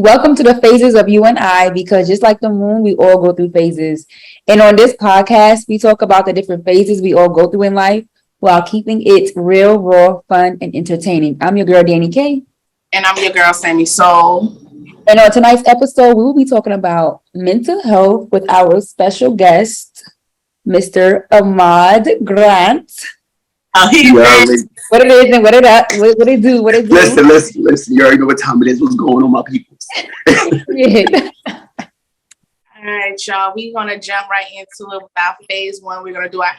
Welcome to the phases of you and I, because just like the moon, we all go through phases. And on this podcast, we talk about the different phases we all go through in life while keeping it real, raw, fun, and entertaining. I'm your girl, Danny K. And I'm your girl, Sammy Soul. And on tonight's episode, we will be talking about mental health with our special guest, Mr. Ahmad Grant. Oh, he ready. What it is and what it do, what it do. Listen. You already know what time it is. What's going on, my people? Yeah. All right, y'all. We're gonna jump right into it with our phase one. We're gonna do our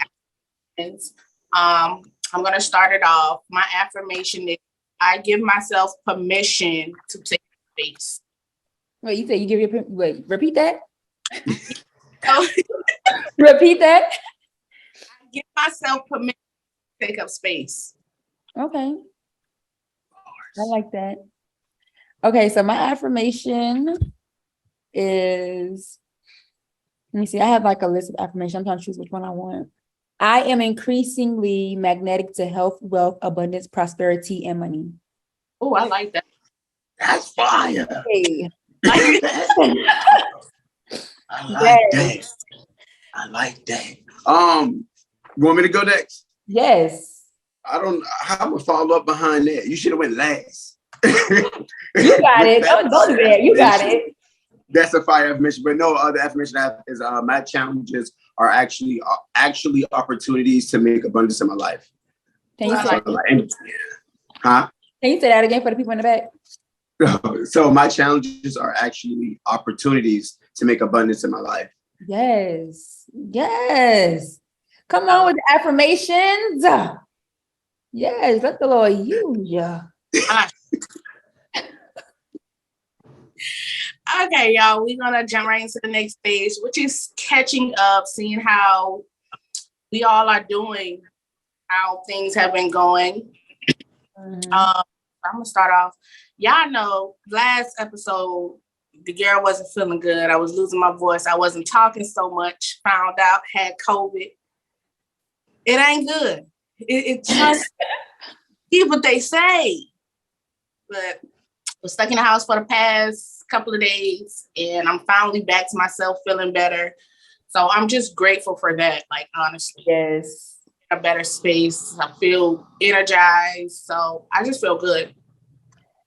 affirmations. I'm gonna start it off. My affirmation is I give myself permission to take space. Wait, you say you give your repeat that? Oh, Repeat that? I give myself permission to take up space. Okay. I like that. Okay, so my affirmation is, let me see, I have like a list of affirmations. I'm trying to choose which one I want. I am increasingly magnetic to health, wealth, abundance, prosperity, and money. Oh, I like that. That's fire. Hey. I like that. I like that. You want me to go next? Yes. I don't. How would follow up behind that? You should have went last. You got it. Don't do that. You got it. That's a fire affirmation, but no other affirmation I have is my challenges are actually opportunities to make abundance in my life. Can you say Huh? Can you say that again for the people in the back? So my challenges are actually opportunities to make abundance in my life. Yes. Yes. Come on with the affirmations. Yes, let the Lord use you. Okay, y'all. We're gonna jump right into the next stage, which is catching up, seeing how we all are doing, how things have been going. Mm-hmm. I'm gonna start off. Y'all know last episode the girl wasn't feeling good. I was losing my voice. I wasn't talking so much. Found out had COVID. It ain't good. It just keep what they say. But was stuck in the house for the past couple of days, and I'm finally back to myself, feeling better. So I'm just grateful for that. Like honestly, Yes. a better space. I feel energized, so I just feel good.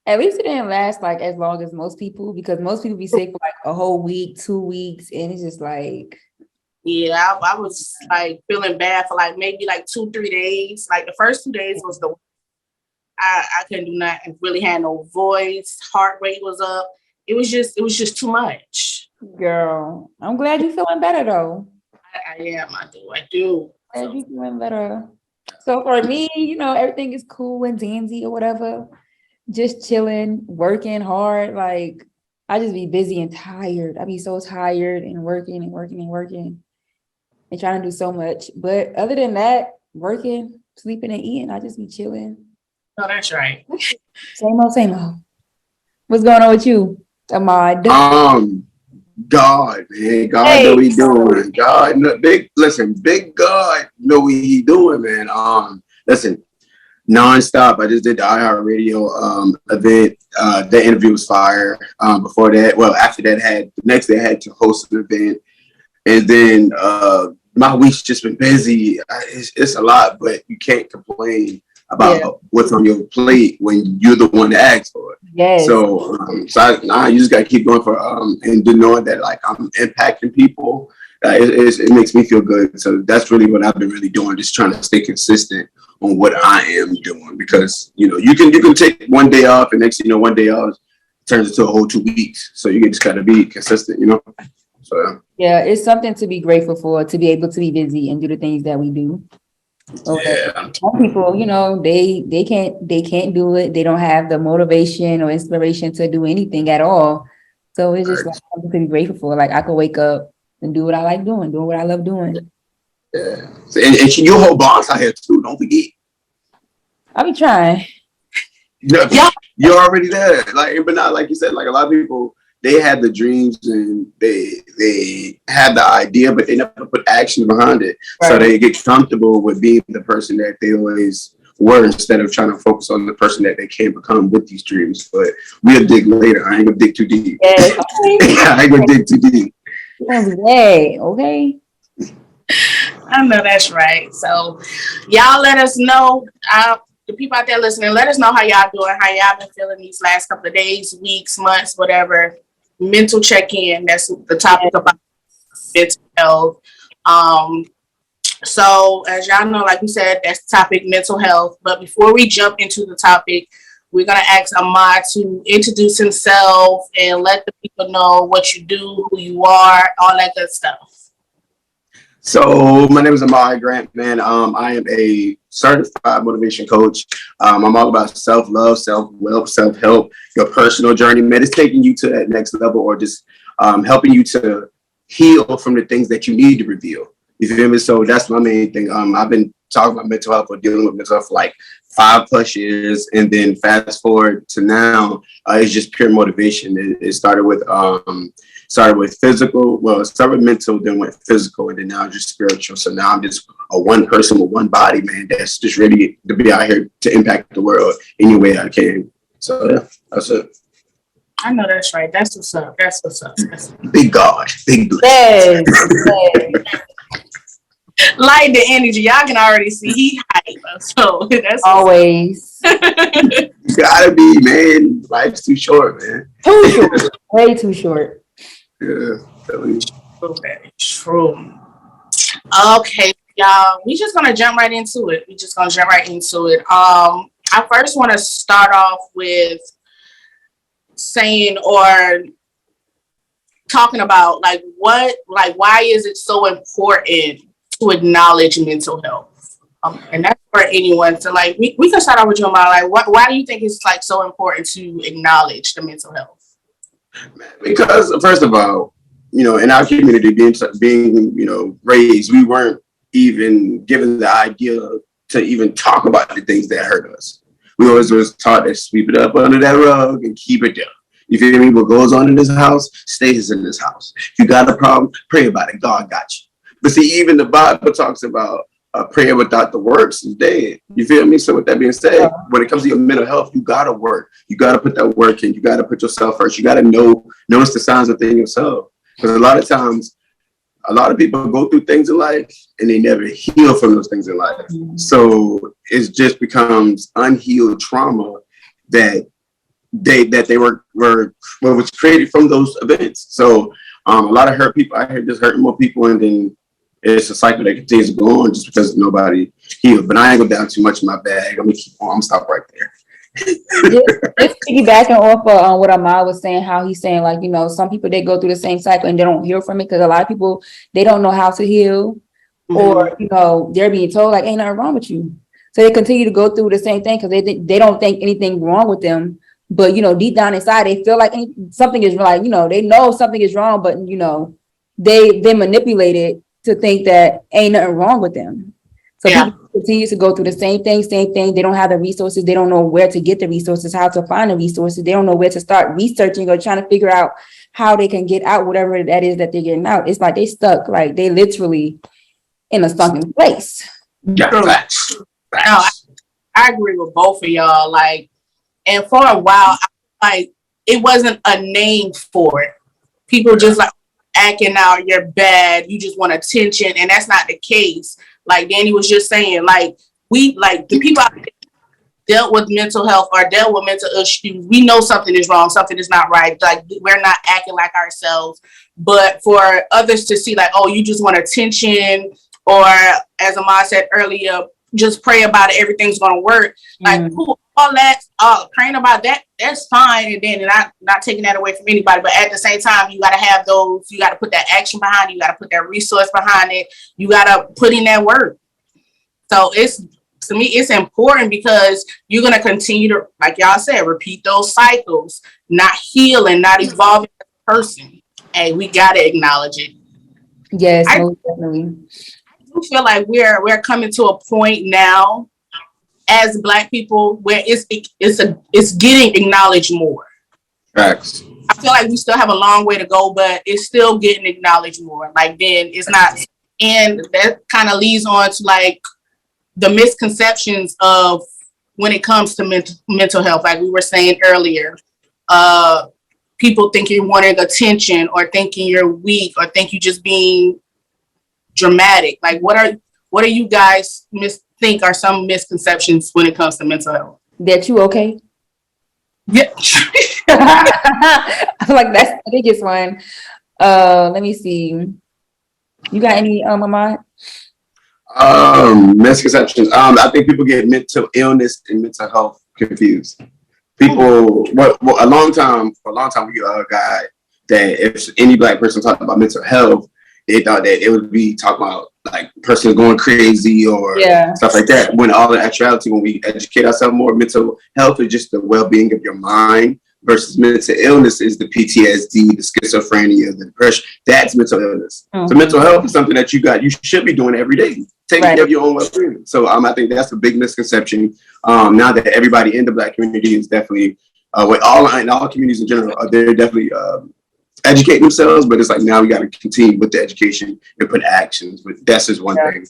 At least it didn't last like as long as most people, because most people be sick for like a whole week, 2 weeks, and it's just like. Yeah, I was like feeling bad for like maybe like 2-3 days. Like the first 2 days was the I couldn't do nothing. Really had no voice. Heart rate was up. It was just too much. Girl, I'm glad you're feeling better though. I am. I do. Glad you're feeling better. So for me, everything is cool and dandy or whatever. Just chilling, working hard. Like I just be busy and tired. I be so tired and working and working and working and trying to do so much. But other than that, working, sleeping, and eating, I just be chilling. Oh, that's right. Same old, same old. What's going on with you, Ahmad? God, man, God know what he doing. God, big God know what he doing, man. Listen, nonstop. I just did the iHeartRadio event. That interview was fire. Before that, after that, the next day I had to host an event, and then my week's just been busy. It's a lot, but you can't complain about what's on your plate when you're the one that asked for it. Yes. So you just gotta keep going for and knowing that like I'm impacting people. It makes me feel good. So that's really what I've been really doing, just trying to stay consistent on what I am doing, because you can take one day off, and next 1 day off turns into a whole 2 weeks. So you just gotta be consistent, So yeah, it's something to be grateful for, to be able to be busy and do the things that we do. yeah. Some people, they can't do it. They don't have the motivation or inspiration to do anything at all. So it's just like something to be grateful for. Like I could wake up and do what I like doing what I love doing. Yeah. So, and you whole boss out here too. Don't forget. I'll be trying. Yeah, you're already there. Like, but not like you said. Like a lot of people, they had the dreams and they had the idea, but they never put action behind it. Right. So they get comfortable with being the person that they always were instead of trying to focus on the person that they can become with these dreams. But we'll dig later. I ain't gonna dig too deep. Yes, okay. I ain't gonna dig too deep. Okay. I know that's right. So y'all let us know, the people out there listening, let us know how y'all doing, how y'all been feeling these last couple of days, weeks, months, whatever. Mental check-in, that's the topic about mental health. So as y'all know, like we said, that's the topic, mental health. But before we jump into the topic, we're gonna ask Ahmad to introduce himself and let the people know what you do, who you are, all that good stuff. So my name is Ahmad Grant, man. I am a certified motivation coach. I'm all about self-love, self-help, self-help, your personal journey, man. It's taking you to that next level or just helping you to heal from the things that you need to reveal. You feel me? So that's my main thing. I've been talking about mental health or dealing with mental health for like 5+ years. And then fast forward to now, it's just pure motivation. It started with physical. Well, it started with mental, then went physical, and then now just spiritual. So now I'm just a one person with one body, man. That's just ready to be out here to impact the world any way I can. So yeah, that's it. I know that's right. That's what's up. That's what's up. Big God, big blessings. Yes. Light the energy. Y'all can already see he hype. So that's Always. You gotta be, man. Life's too short, man. Too short. Way too short. Yeah, true. Okay, y'all. We just gonna jump right into it. I first want to start off with saying or talking about why is it so important to acknowledge mental health? And that's for anyone. So we can start off with your mind. Why do you think it's so important to acknowledge the mental health? Because first of all, in our community, being raised, we weren't even given the idea to even talk about the things that hurt us. We always was taught to sweep it up under that rug and keep it there. You feel me? What goes on in this house stays in this house. If you got a problem, pray about it. God got you. But see, even the Bible talks about prayer without the works is dead. You feel me? So with that being said, when it comes to your mental health, you gotta work. You gotta put that work in. You gotta put yourself first. You gotta notice the signs within yourself. Because a lot of times, a lot of people go through things in life and they never heal from those things in life. Mm-hmm. So it just becomes unhealed trauma that they was created from those events. So a lot of hurt people out here just hurting more people, and then it's a cycle that continues to go on just because nobody healed. But I ain't go down too much in my bag. I'm gonna stop right there. Just piggybacking off of what Ahmad was saying, how he's saying some people, they go through the same cycle and they don't heal from it because a lot of people, they don't know how to heal. Mm-hmm. Or they're being told ain't nothing wrong with you, so they continue to go through the same thing because they don't think anything wrong with them, but deep down inside they feel like something is they know something is wrong, but they manipulate it to think that ain't nothing wrong with them. So people continue to go through the same thing. They don't have the resources. They don't know where to get the resources, how to find the resources. They don't know where to start researching or trying to figure out how they can get out whatever that is that they're getting out. It's like they stuck, they literally in a sunken place. Yeah, facts. No, I agree with both of y'all. And for a while, it wasn't a name for it. People just acting out, you're bad, you just want attention, and that's not the case. Like Danny was just saying, the people out there dealt with mental health or dealt with mental issues, we know something is wrong, something is not right. We're not acting like ourselves. But for others to see oh, you just want attention, or as Ahmad said earlier, just pray about it, everything's gonna work. All that, praying about that, that's fine, and then not taking that away from anybody. But at the same time, you gotta have those, you gotta put that action behind it, you gotta put that resource behind it, you gotta put in that work. So to me, it's important because you're gonna continue to, like y'all said, repeat those cycles, not healing, not evolving as a person. Hey, we gotta acknowledge it. Yes, most definitely. I feel like we're coming to a point now as Black people where it's getting acknowledged more. Facts. I feel like we still have a long way to go, but it's still getting acknowledged more. Then it's not, and that kind of leads on to the misconceptions of when it comes to mental health, like we were saying earlier. People think you're wanting attention, or thinking you're weak, or think you just being dramatic. Like, what are you guys think are some misconceptions when it comes to mental health? That you okay? Yeah. I feel like that's the biggest one. Let me see. You got any, Ahmad? Misconceptions. I think people get mental illness and mental health confused. People, for a long time, we got that if any Black person talked about mental health, they thought that it would be talking about like person going crazy or stuff like that. When all in actuality, when we educate ourselves more, mental health is just the well-being of your mind, versus mental illness is the PTSD, the schizophrenia, the depression. That's mental illness. Mm-hmm. So mental health is something that you should be doing every day, taking care of your own well-being. So I think that's a big misconception. Now that everybody in the Black community is definitely, with all communities in general, they're definitely educate themselves, but it's like now we got to continue with the education and put actions. But that's just one thing.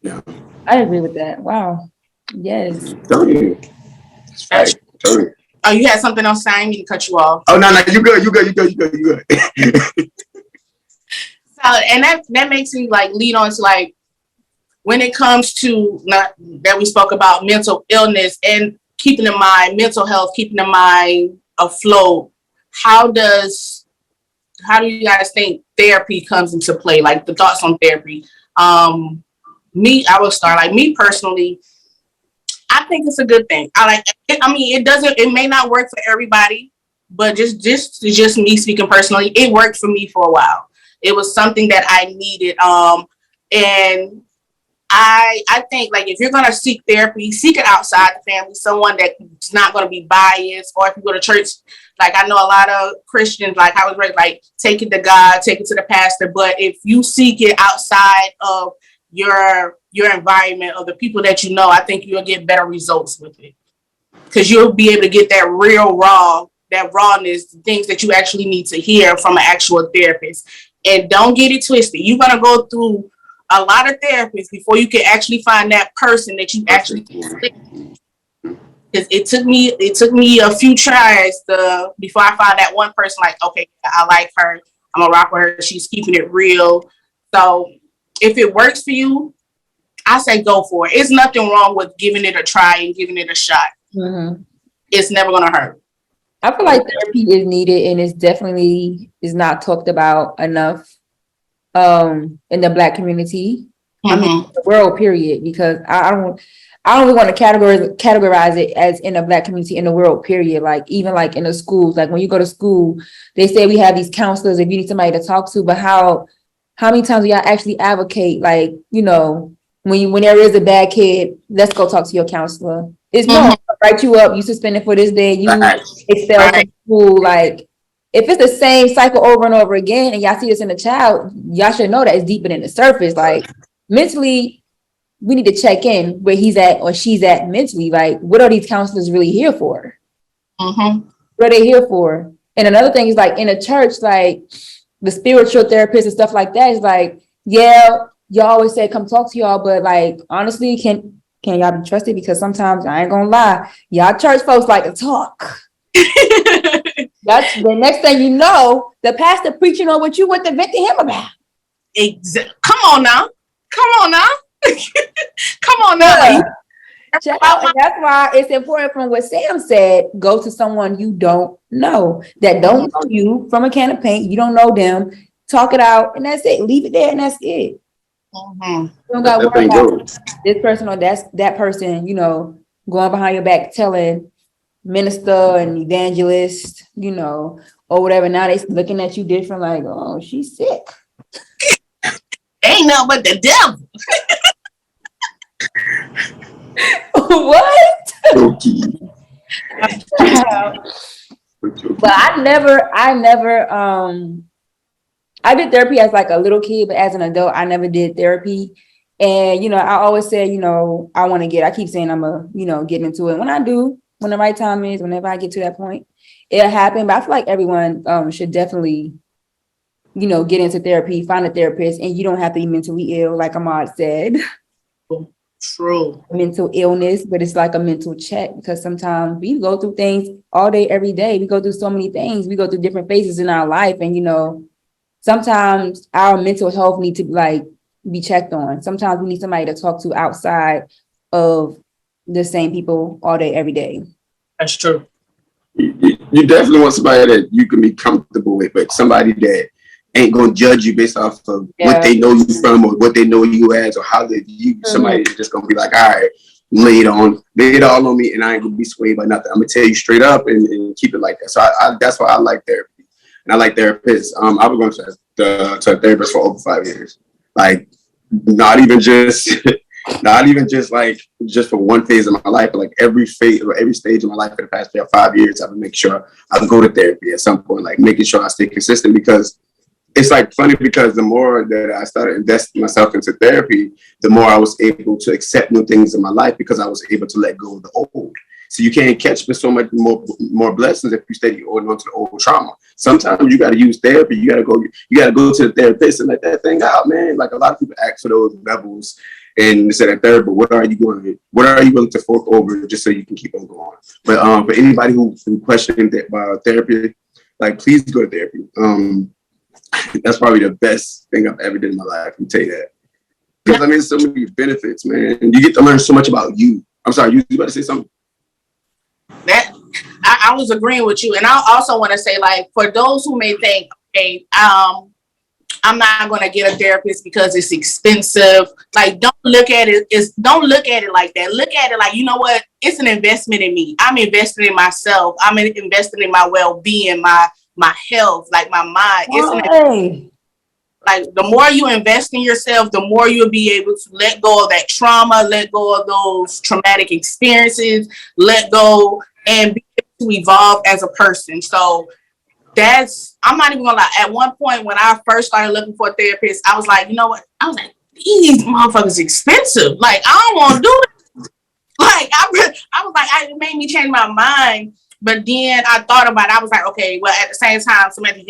Yeah, I agree with that. Wow. Yes. Tell you. That's right. Tell you. Oh, you had something else saying? I didn't mean to cut you off. Oh, no, you good. So, and that makes me like lead on to like, when it comes to not that we spoke about mental illness and keeping in mind mental health, keeping in mind afloat, how do you guys think therapy comes into play? Like the thoughts on therapy. I will start. Like me personally, I think it's a good thing. It may not work for everybody, but just me speaking personally, it worked for me for a while. It was something that I needed. And I think like if you're gonna seek therapy, seek it outside the family, someone that's not gonna be biased. Or if you go to church, like I know a lot of Christians, like I was raised, like take it to God, take it to the pastor. But if you seek it outside of your environment or the people that you know, I think you'll get better results with it, because you'll be able to get that rawness, things that you actually need to hear from an actual therapist. And don't get it twisted. You're gonna go through a lot of therapists before you can actually find that person that you actually stick. Because it took me a few tries before I found that one person. Like, okay, I like her. I'm gonna rock with her. She's keeping it real. So if it works for you, I say go for it. It's nothing wrong with giving it a try and giving it a shot. Mm-hmm. It's never gonna hurt. I feel like therapy is needed, and it's definitely is not talked about enough in the Black community. Mm-hmm. I mean, the world period, because I don't really want to categorize it as in the Black community, in the world period. Like even like in the schools, like when you go to school, they say we have these counselors if you need somebody to talk to, but how many times do y'all actually advocate, like, you know, when there is a bad kid, let's go talk to your counselor. It's no, write you up, you suspended for this day, you expelled from school. Like if it's the same cycle over and over again and y'all see this in a child, y'all should know that it's deeper than the surface. Like mentally, we need to check in where he's at or she's at mentally. Like, what are these counselors really here for? Mm-hmm. What are they here for? And another thing is like in a church, like the spiritual therapists and stuff like that is like, yeah, y'all always say come talk to y'all, but like honestly, can y'all be trusted? Because sometimes I ain't gonna lie, y'all church folks like to talk. That's the next thing you know, the pastor preaching on what you went to vent to him about. Come on now. Come on now. Child, and that's why it's important from what Sam said, go to someone you don't know, that don't know you from a can of paint. You don't know them. Talk it out, and that's it. Leave it there, and that's it. Mm-hmm. You don't got to worry about this person or that person, you know, going behind your back telling minister and evangelist, you know, or whatever. Now they looking at you different, like, oh, she's sick. Ain't nothing but the devil. What? But I did therapy as like a little kid, but as an adult, I never did therapy. And, you know, I always say, you know, I keep saying I'm get into it. When I do, when the right time is, whenever I get to that point, it'll happen. But I feel like everyone should definitely, you know, get into therapy, find a therapist, and you don't have to be mentally ill, like Ahmad said. True. mental illness, but it's like a mental check because sometimes we go through things all day, every day. We go through so many things. We go through different phases in our life. And, sometimes our mental health need to like be checked on. Sometimes we need somebody to talk to outside of the same people all day, every day. That's true. You definitely want somebody that you can be comfortable with, but somebody that ain't gonna judge you based off of what they know you from or what they know you as or how they view you. Somebody that's just gonna be like, all right, lay it all on me, and I ain't gonna be swayed by nothing. I'm gonna tell you straight up and keep it like that. So I that's why I like therapy, and I like therapists. I was going to a therapist for over 5 years, like not even just like just for one phase of my life, but like every phase or every stage of my life for the past 5 years, I would make sure I go to therapy at some point, like making sure I stay consistent because. It's like funny because the more that I started investing myself into therapy, the more I was able to accept new things in my life because I was able to let go of the old. So you can't catch me so much more blessings if you steady holding on to the old trauma. Sometimes you got to use therapy. You got to go to the therapist and let that thing out, man. Like a lot of people ask for those levels and they said that therapy, but what are you willing to fork over just so you can keep on going? But for anybody who's questioning therapy, like please go to therapy. That's probably the best thing I've ever did in my life. I can tell you that. Because I mean, so many benefits, man. You get to learn so much about you. I'm sorry, you about to say something? That I was agreeing with you, and I also want to say, like, for those who may think, okay, I'm not going to get a therapist because it's expensive. Like, don't look at it like that. Look at it like, you know what? It's an investment in me. I'm investing in myself. I'm investing in my well-being, my health, like my mind. Like the more you invest in yourself, the more you'll be able to let go of that trauma, let go of those traumatic experiences, let go and be able to evolve as a person. So I'm not even gonna lie. At one point when I first started looking for a therapist, I was like, you know what? I was like, these motherfuckers expensive. Like, I don't want to do it. Like, I was like, it made me change my mind. But then I thought about it. I was like, okay, well, at the same time, Samantha,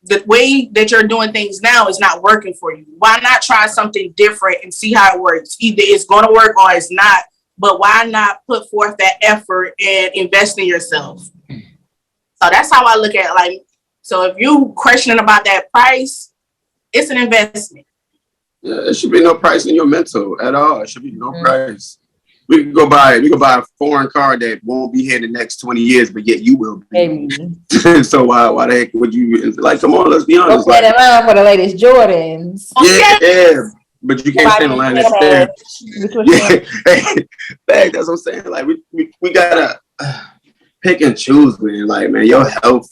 the way that you're doing things now is not working for you. Why not try something different and see how it works? Either it's going to work or it's not. But why not put forth that effort and invest in yourself? So that's how I look at it. Like, so if you questioning about that price, it's an investment. Yeah, there should be no price in your mental at all. It should be no price. We can go buy a foreign car that won't be here in the next 20 years, but yet you will be. So why the heck would you like? Come on, let's be honest. Go stand in line for the latest Jordans. Yeah, but you can't stand in line next there. Yeah, that's what I'm saying. Like we gotta pick and choose, man. Like, man, your health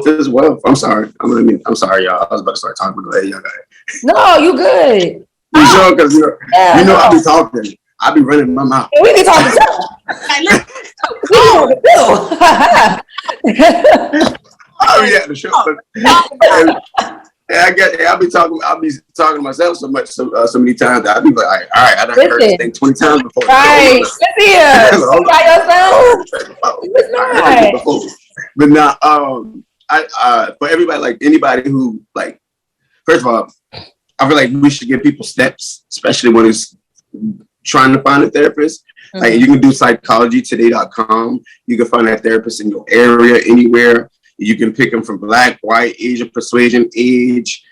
is wealth. I'm sorry. I'm sorry, y'all. I was about to start talking, but go ahead, y'all got it. No, you good. You sure? Because I be talking. I be running my mouth. We be talking too. I be at the show. I'll be talking to myself so many times that I'll be like, all right, I done heard this thing 20 times before. Right. By yourself. But now, for everybody, like anybody who, like, first of all, I feel like we should give people steps, especially when it's trying to find a therapist. Mm-hmm. Like, you can do psychologytoday.com. You can find that therapist in your area, anywhere. You can pick them from Black, white, Asian, persuasion, age,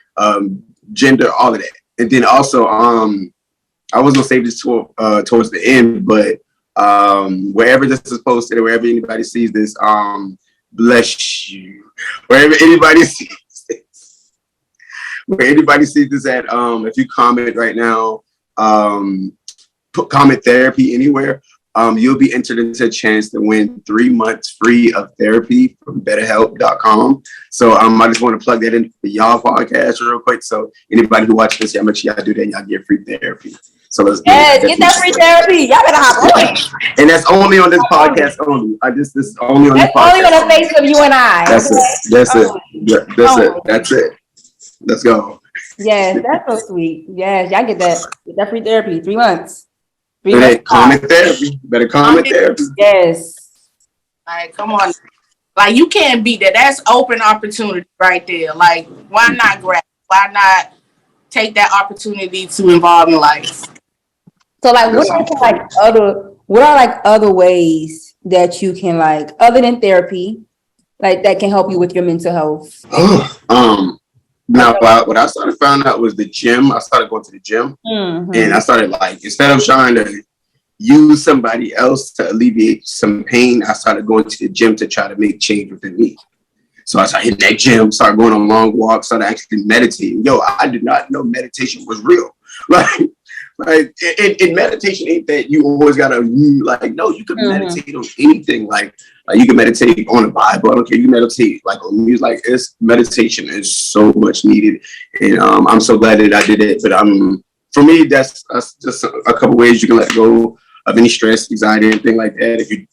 gender, all of that. And then also, I was gonna save this towards the end, but wherever this is posted or wherever anybody sees this, bless you. Wherever anybody sees this, at, if you comment right now, put comment therapy anywhere, you'll be entered into a chance to win 3 months free of therapy from betterhelp.com. So I just want to plug that in for y'all podcast real quick. So anybody who watches this, y'all make sure y'all do that and y'all get free therapy. So let's get that free therapy. Y'all better hop on. And that's only on this podcast only. This is only on this podcast. Only on the face of you and I. That's it. That's it. Let's go. Yes, that's so sweet. Yes, y'all get that free therapy. 3 months. Comment therapy. Better comment therapy. Yes. Like, come on. Like, you can't beat that. That's open opportunity right there. Like, why not grab? Why not take that opportunity to involve in life? So like, what are like other ways that you can like, other than therapy, like that can help you with your mental health? Now what I started finding out was the gym. I started going to the gym, and I started like, instead of trying to use somebody else to alleviate some pain, I started going to the gym to try to make change within me. So I started hitting that gym, started going on long walks, started actually meditating. Yo, I did not know meditation was real. In meditation ain't that you always gotta like, no, you can meditate on anything. Like you can meditate on the Bible. I don't care. You meditate like on music. Like meditation is so much needed, and I'm so glad that I did it. But for me, that's just a couple ways you can let go of any stress, anxiety, anything like that. If you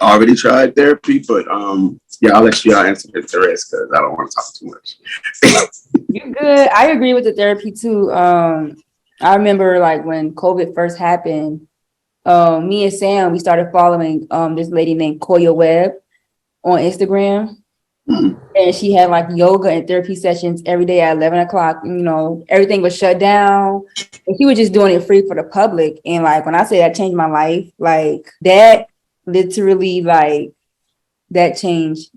already tried therapy, but yeah, I'll let y'all answer the rest because I don't want to talk too much. You're good. I agree with the therapy too. I remember like when COVID first happened, me and Sam, we started following this lady named Koya Webb on Instagram. And she had like yoga and therapy sessions every day at 11 o'clock. You know, everything was shut down. And she was just doing it free for the public. And like when I say that changed my life, like that literally like that changed.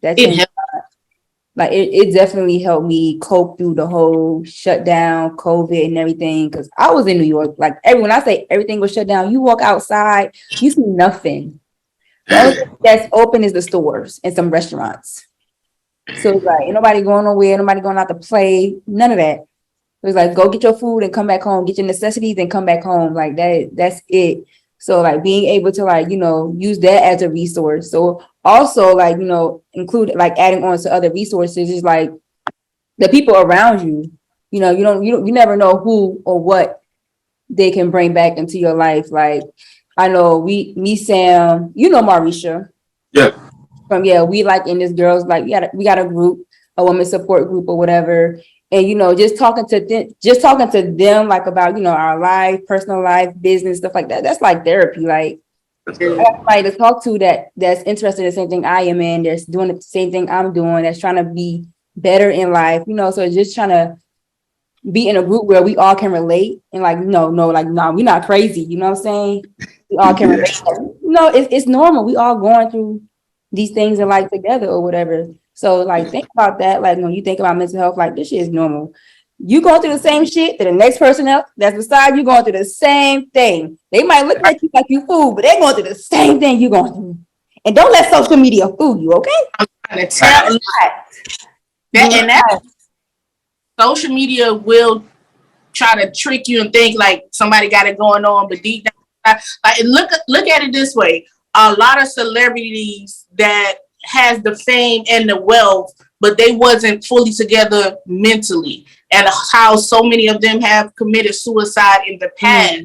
Like it definitely helped me cope through the whole shutdown, COVID and everything. Cause I was in New York. Like when I say everything was shut down, you walk outside, you see nothing. The only thing that's open is the stores and some restaurants. So it's like ain't nobody going nowhere, nobody going out to play, none of that. It was like go get your food and come back home, get your necessities and come back home. Like that's it. So like being able to like, you know, use that as a resource. So also like, you know, include like adding on to other resources is like the people around you, you know, you never know who or what they can bring back into your life. Like I know me, Sam, you know, Marisha. Yeah. We like in this girls, like we got a group, a women's support group or whatever. And, you know, just talking to them, like about, you know, our life, personal life, business, stuff like that. That's like therapy. Like I got somebody to talk to that's interested in the same thing I am in, that's doing the same thing I'm doing, that's trying to be better in life, you know, so just trying to be in a group where we all can relate and like, no, we're not crazy. You know what I'm saying? We all can relate. No, it's normal. We all going through these things in life together or whatever. So like think about that. Like when you think about mental health, like this shit is normal. You going through the same shit that the next person else that's beside you going through the same thing. They might look at you like you fool, but they're going through the same thing you're going through. And don't let social media fool you, okay? I'm trying to tell you that social media will try to trick you and think like somebody got it going on, but deep down, like look at it this way: a lot of celebrities that has the fame and the wealth, but they wasn't fully together mentally, and how so many of them have committed suicide in the past.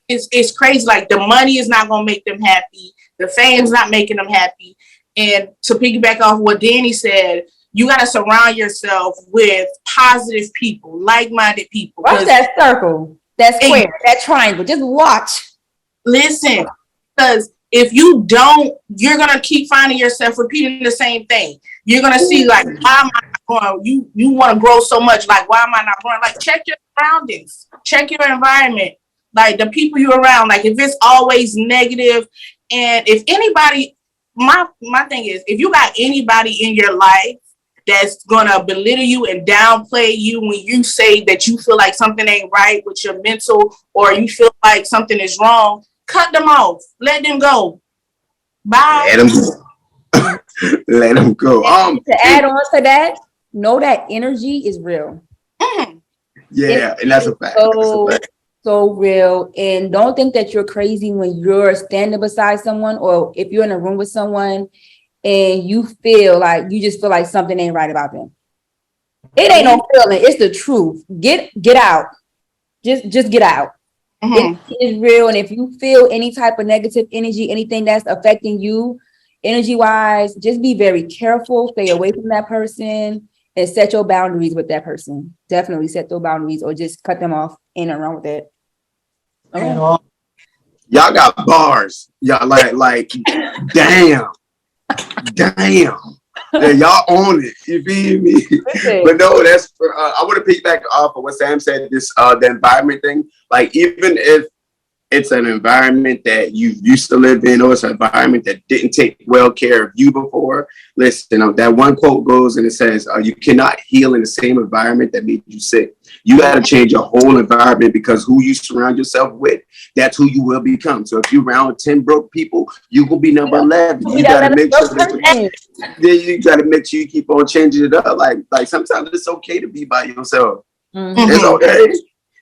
It's crazy. Like the money is not gonna make them happy, the fame's not making them happy. And to piggyback off what Danny said, you got to surround yourself with positive people, like-minded people. Watch that circle, that square, that triangle. Just watch. Listen, because if you don't, you're going to keep finding yourself repeating the same thing. You're going to see like, why am I not growing? You want to grow so much. Like, why am I not growing? Like, check your surroundings. Check your environment. Like, the people you're around. Like, if it's always negative, and if anybody, my thing is, if you got anybody in your life that's gonna belittle you and downplay you when you say that you feel like something ain't right with your mental, or you feel like something is wrong, cut them off. Let them go. Bye. Let them go. Let them go. To add on to that, know that energy is real. Yeah, and that's a fact. So real. And don't think that you're crazy when you're standing beside someone, or if you're in a room with someone and you feel like something ain't right about them. It ain't no feeling, it's the truth. Get out. Just get out. It is real. And if you feel any type of negative energy, anything that's affecting you energy wise, just be very careful. Stay away from that person and set your boundaries with that person. Definitely set those boundaries, or just cut them off. Ain't nothing wrong with it. Okay. Y'all got bars. Y'all like damn. Yeah, y'all own it. You feel me? But no, that's I want to piggyback off of what Sam said. This the environment thing. Like even if it's an environment that you used to live in, or it's an environment that didn't take well care of you before. Listen, that one quote goes and it says, you cannot heal in the same environment that made you sick. You got to change your whole environment, because who you surround yourself with, that's who you will become. So if you're around 10 broke people, you will be number 11. You got to make sure that you got to make sure you keep on changing it up. Like sometimes it's okay to be by yourself. Mm-hmm. It's okay.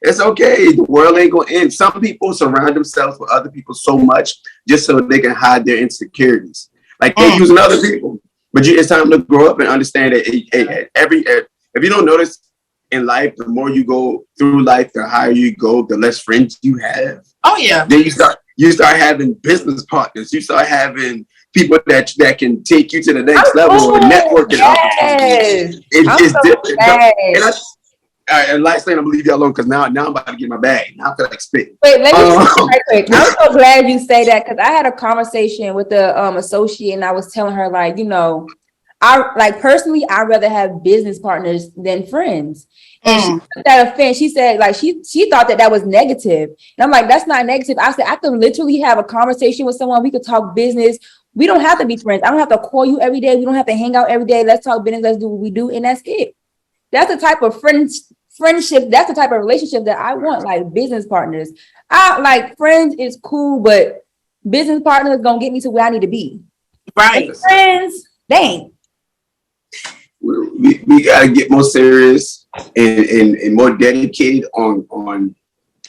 It's okay. The world ain't gonna end. Some people surround themselves with other people so much just so they can hide their insecurities. Like they're using other people. But it's time to grow up and understand that if you don't notice in life, the more you go through life, the higher you go, the less friends you have. Oh yeah. Then you start having business partners. You start having people that can take you to the next level of networking opportunities. It's different. And last thing, I'm gonna leave you alone because now I'm about to get my bag. Now I feel like spitting. Wait, let me right quick. I'm so glad you say that, because I had a conversation with the associate, and I was telling her, like, personally, I'd rather have business partners than friends. And she took that offense. She said, like, she thought that was negative. And I'm like, that's not negative. I said, I could literally have a conversation with someone. We could talk business. We don't have to be friends. I don't have to call you every day. We don't have to hang out every day. Let's talk business. Let's do what we do. And that's it. That's the type of friendship. That's the type of relationship that I want, like business partners. I like friends is cool, but business partners gonna get me to where I need to be. Right. Like friends, dang. We gotta get more serious and more dedicated on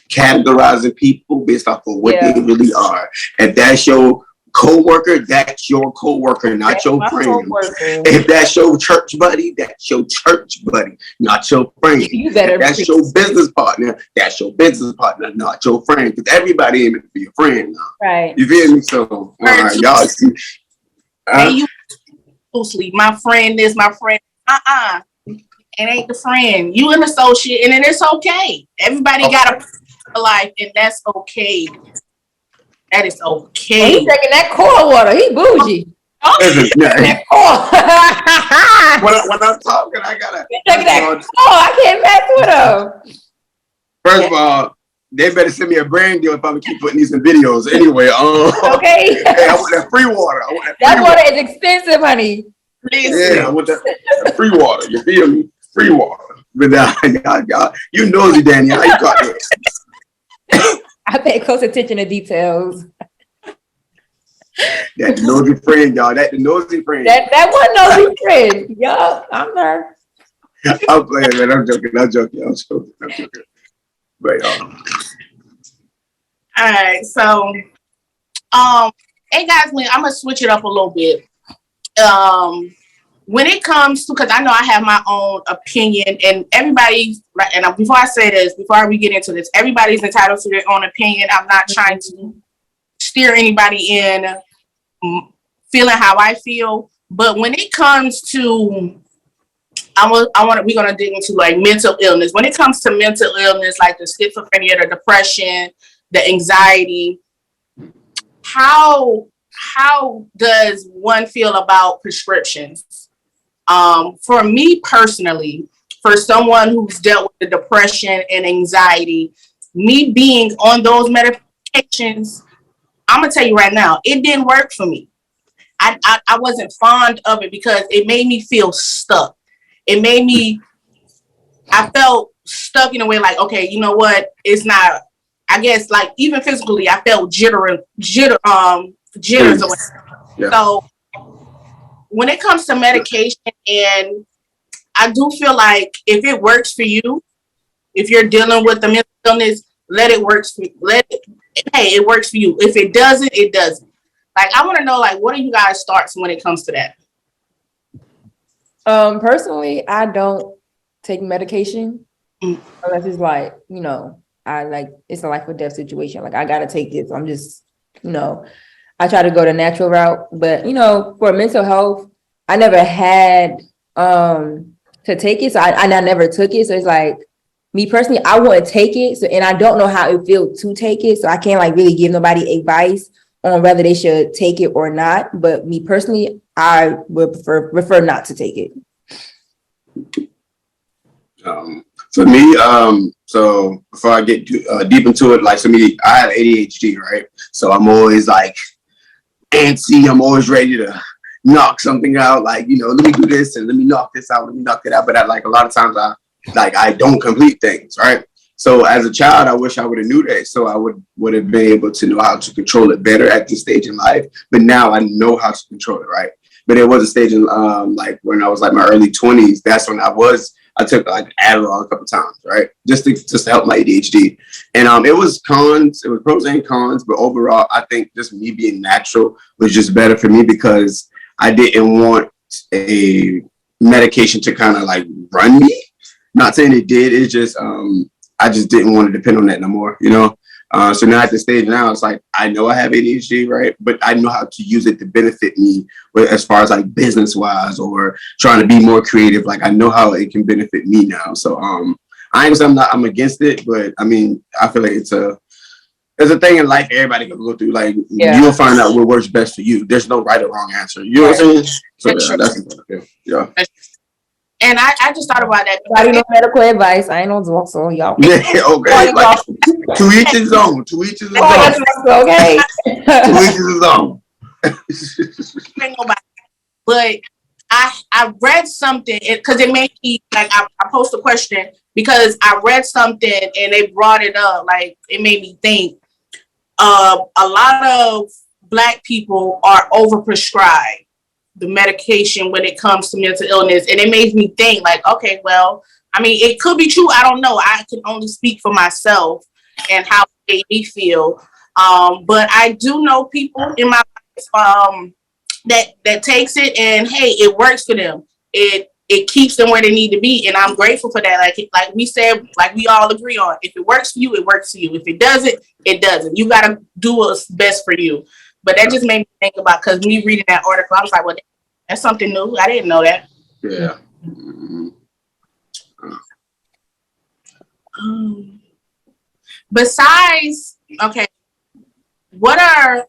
categorizing people based off of what they really are. And that's your co-worker, that's your co-worker, not your friend. If that's your church buddy, that's your church buddy, not your friend. If that's your business partner, that's your business partner, not your friend. Because everybody ain't meant to be a friend now. Right. You feel me? So y'all see. You loosely, my friend is my friend. It ain't the friend. You an associate, and then it's okay. Everybody got a life, and that's okay. That is okay. Oh, he's taking that core water. He bougie. When I'm talking, I gotta. Taking that core. I can't mess with him. First of all, they better send me a brand deal if I'm gonna keep putting these in videos. Anyway, okay. Hey, I want that free water. That water is expensive, honey. Yeah, I want that free water. You feel me? Free water. But y'all, you nosy, Danny. How you got that? I pay close attention to details. That nosy friend, y'all. That the nosy friend. That one nosy friend. Y'all, I'm there. I'm playing, man. I'm joking. But all right, so hey guys, I'm gonna switch it up a little bit. When it comes to, because I know I have my own opinion, and everybody, and before I say this, before we get into this, everybody's entitled to their own opinion. I'm not trying to steer anybody in feeling how I feel, but when it comes to, we're gonna dig into like mental illness. When it comes to mental illness, like the schizophrenia, the depression, the anxiety, how does one feel about prescriptions? For me personally, for someone who's dealt with the depression and anxiety, me being on those medications, I'm gonna tell you right now, it didn't work for me. I wasn't fond of it because it made me feel stuck. I felt stuck in a way like, okay, you know what? It's not, I guess, like even physically, I felt jitters or whatever. Yeah. So when it comes to medication, and I do feel like if it works for you, if you're dealing with the mental illness, let it work for you. Hey, it works for you. If it doesn't, it doesn't. Like, I want to know, like, what are you guys' thoughts when it comes to that? Personally, I don't take medication unless it's like, it's a life or death situation. Like, I gotta take it. So I'm just, I try to go the natural route. But for mental health, I never had to take it, so I never took it. So it's like, me personally, I wouldn't take it. So, and I don't know how it feels to take it, so I can't like really give nobody advice on whether they should take it or not. But me personally, I would prefer not to take it. For me, so before I get deep into it, like for me, I have ADHD, right? So I'm always like antsy. I'm always ready to knock something out. Like, let me do this and let me knock this out. Let me knock it out. But like a lot of times I don't complete things, right? So as a child, I wish I would have knew that. So I would have been able to know how to control it better at this stage in life. But now I know how to control it, right? But there was a stage in like when I was like my early 20s. That's when I took like Adderall a couple times, right? Just to help my ADHD. And it was pros and cons, but overall, I think just me being natural was just better for me because I didn't want a medication to kind of like run me. Not saying it did, it's just I just didn't want to depend on that no more, So now at the stage now, it's like I know I have ADHD, right? But I know how to use it to benefit me, as far as like business wise or trying to be more creative. Like I know how it can benefit me now. So I ain't saying I'm against it, but I mean I feel like it's a thing in life everybody can go through. Like you'll find out what works best for you. There's no right or wrong answer. You know what I'm saying? So that's important. Yeah. And I just thought about that. I no medical advice. I ain't no doc, so y'all. Yeah, okay. Like, to each his own. To each his own. Okay. To each his own. But I read something because it made me like I posed a question because I read something and they brought it up. Like it made me think. A lot of Black people are overprescribed the medication when it comes to mental illness, and it made me think like, okay, well, I mean, it could be true. I don't know. I can only speak for myself and how it made me feel. But I do know people in my life that takes it and hey, it works for them. It keeps them where they need to be, and I'm grateful for that. Like we said, like we all agree on. If it works for you, it works for you. If it doesn't, it doesn't. You gotta do what's best for you. But that just made me think about because me reading that article, I was like, well, that's something new. I didn't know that. Yeah. Besides, okay, what are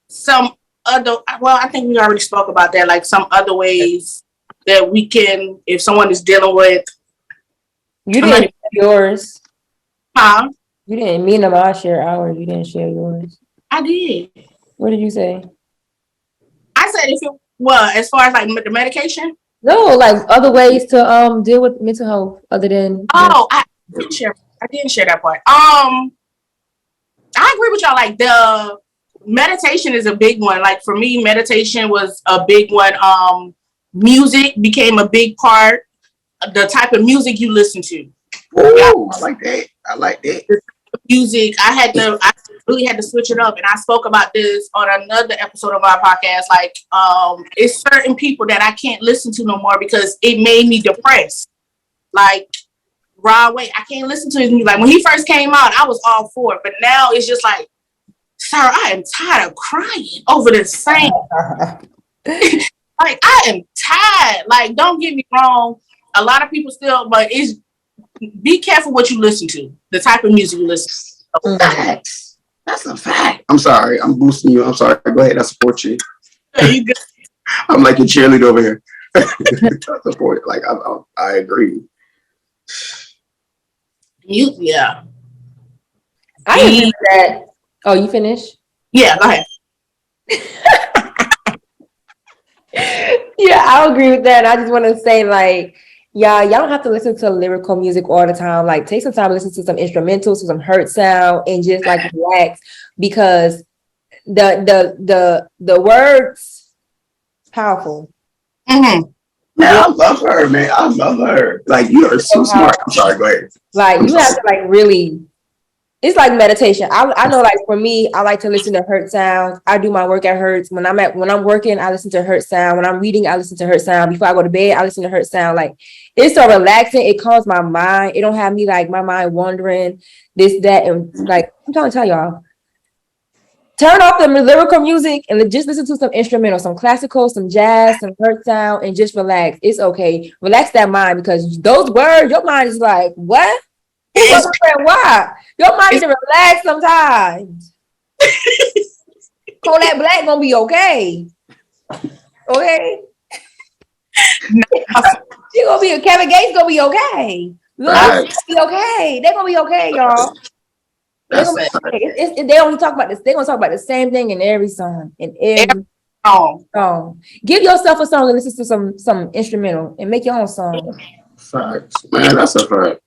some other? Well, I think we already spoke about that. Like some other ways that we can, if someone is dealing with. You didn't share yours. Huh? You didn't. Me and Ahmad share ours. You didn't share yours. I did. What did you say? I said if it as far as like the medication. No, like other ways to deal with mental health other than. Oh, I didn't share that part. I agree with y'all. Like the meditation is a big one. Like for me, meditation was a big one. Music became a big part. The type of music you listen to. Oh, I like that. Music. I really had to switch it up, and I spoke about this on another episode of our podcast. Like, it's certain people that I can't listen to no more because it made me depressed. Like Rod Wave, I can't listen to his music. Like when he first came out, I was all for it, but now it's just like, sir, I am tired of crying over the same. Like I am tired. Like don't get me wrong, a lot of people still, but it's be careful what you listen to, the type of music you listen to. Facts. That's a fact. I'm sorry. I'm boosting you. I'm sorry. Go ahead. I support you. You good? I'm like your cheerleader over here. I support. Like I agree. Yeah. I agree with that. Oh, you finished? Yeah, go ahead. Yeah, I agree with that. I just want to say, like, y'all don't have to listen to lyrical music all the time. Like, take some time to listen to some instrumentals, to some hurt sound, and just like relax because the words powerful. Mm-hmm. Man, I love her, man. I love her. Like you are so smart. I'm sorry. Go ahead. Like you have to like really. It's like meditation. I know, like for me, I like to listen to hurt sounds. I do my work at hurts. When I'm working, I listen to hurt sound. When I'm reading, I listen to hurt sound. Before I go to bed, I listen to hurt sound. Like it's so relaxing. It calms my mind. It don't have me like my mind wandering this, that, and like I'm trying to tell y'all. Turn off the lyrical music and just listen to some instrumental, some classical, some jazz, some hurt sound, and just relax. It's okay. Relax that mind because those words, your mind is like, what? Why? Your mind needs to relax sometimes. Kodak Black gonna be okay. Okay. She gonna be Kevin Gates gonna be okay. Facts. Be okay. They're gonna be okay, y'all. They're That's gonna a be fact. okay. They only talk about this. They're gonna talk about the same thing in every song. In every Oh, song. Give yourself a song and listen to some instrumental and make your own song. Facts. Man, that's a fact.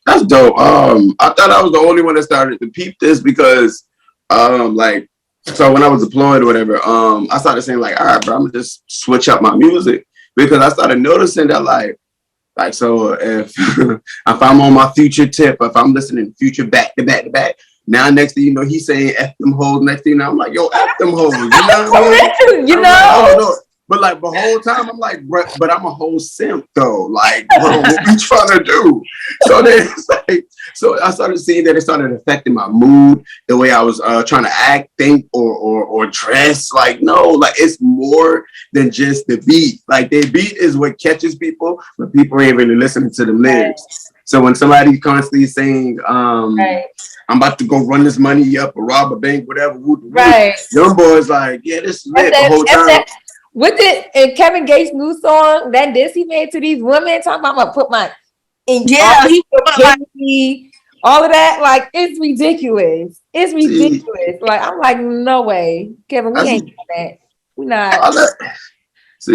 That's dope. I thought I was the only one that started to peep this because, like, so when I was deployed or whatever, I started saying like, all right, bro, I'm gonna just switch up my music because I started noticing that like so if if I'm on my Future tip, if I'm listening to Future back to back to back, now next thing you know, he's saying F them hoes. Next thing you know, I'm like, yo, F them hoes. You know what I mean? You I'm know? like, oh no. But like the whole time, I'm like, but I'm a whole simp though. Like, bro, what we trying to do? So then it's like, so I started seeing that it started affecting my mood, the way I was trying to act, think, or dress. Like, no, like it's more than just the beat. Like the beat is what catches people, but people ain't really listening to the lyrics. So when somebody's constantly saying, Right. I'm about to go run this money up or rob a bank, whatever. Right. Young boys like, yeah, this is lit the whole time. With it and Kevin Gates' new song, that diss he made to these women, talking about I'm gonna put my yeah, he like, all of that, like it's ridiculous. It's ridiculous. See, Like I'm like, no way, Kevin, we ain't doing that. We not. See,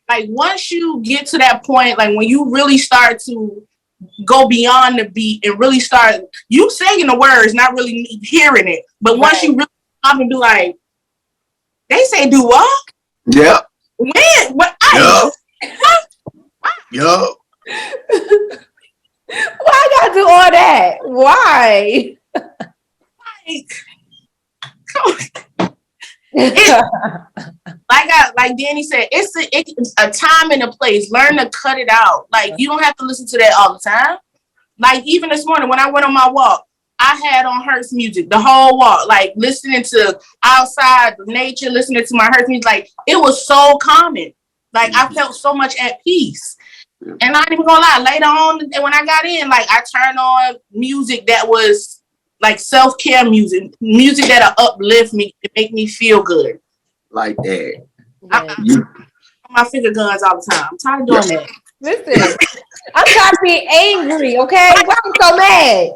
like once you get to that point, like when you really start to go beyond the beat and really start you singing the words, not really hearing it. But once you really stop and be like, they say do what? yeah, When? What? Yo. Why I gotta do all that? Why? Like Danny said, it's a time and a place. Learn to cut it out. Like you don't have to listen to that all the time. Like even this morning when I went on my walk, I had on Hertz music the whole walk, like listening to outside nature, listening to my Hertz music. Like it was so calming. Like I felt so much at peace. And I ain't even gonna lie, later on when I got in, like I turned on music that was like self-care music that'll uplift me and make me feel good. Like that. My finger guns all the time. I'm tired of doing that. Listen, I'm tired of being angry, okay? Why am I so mad?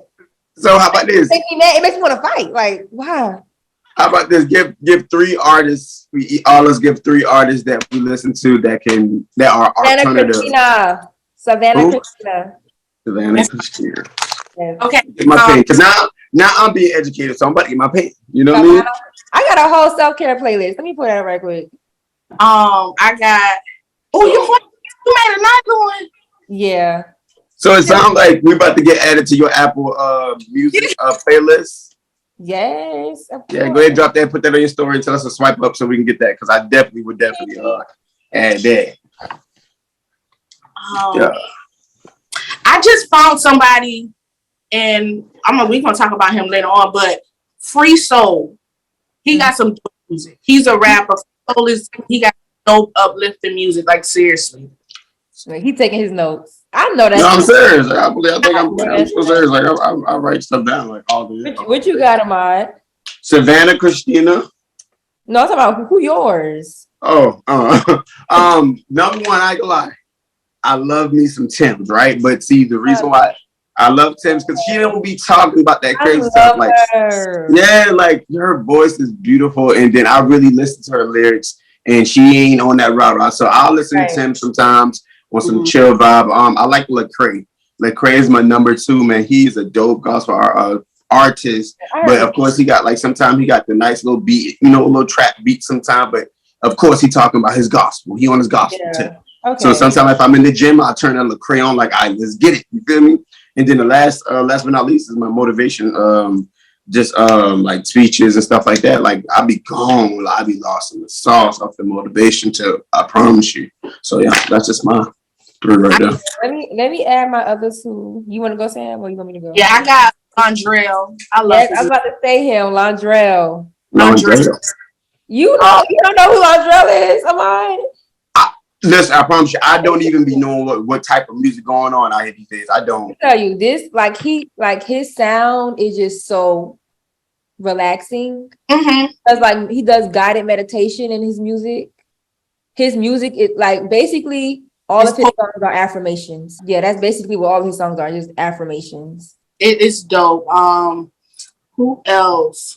So how about this? It makes me want to fight. Like, why? How about this? Give 3 artists. We all us give 3 artists that we listen to that are alternative. Savannah Christina. Savannah Christina. Yes. Okay. Get my pen, because now I'm being educated, so I'm about to get my pen. You know what I mean? I got a whole self-care playlist. Let me put that right quick. I got. Oh, you made another one. Yeah. So it sounds like we're about to get added to your Apple Music playlist. Yes. Yeah, go ahead and drop that. Put that on your story and tell us to swipe up so we can get that. Because I definitely would add that. Yeah. I just found somebody, and we're gonna talk about him later on. But Free Soul, he got some dope music. He's a rapper. He got dope uplifting music. Like seriously, he taking his notes. I know that. No, I'm serious. I think I'm so serious. Like I write stuff down like all the. What you got, Ahmad? Savannah Christina. No, I'm talking about who yours. Oh, number one, I ain't gonna lie. I love me some Tim's, right? But see, the reason why I love Tim's because she don't be talking about that crazy stuff. Like, yeah, like her voice is beautiful, and then I really listen to her lyrics, and she ain't on that route. So I'll listen to Tim sometimes on some chill vibe. I like Lecrae. Lecrae is my number 2, man. He's a dope gospel artist, but of course he got sometimes he got the nice little beat, a little trap beat sometimes. But of course he talking about his gospel. He on his gospel tip. Okay. So sometimes if I'm in the gym, I'll turn on Lecrae on, like, all right, let's get it. You feel me? And then the last but not least is my motivation, like speeches and stuff like that. Like I'll be gone, I'll be lost in the sauce of the motivation to, I promise you. So yeah, that's just my 3 right there. Let me add my other 2. You want to go, Sam, or you want me to go? Yeah, I got Londrell. I love I was about to say him, Londrell. You don't know who Londrell is, Ahmad? Listen, I promise you, I don't even be knowing what type of music going on out here these days. I don't. I tell you this, his sound is just so relaxing. Because he does guided meditation in his music. His music is basically All of his songs are affirmations. Yeah, that's basically what all of his songs are, just affirmations. It is dope. Who else?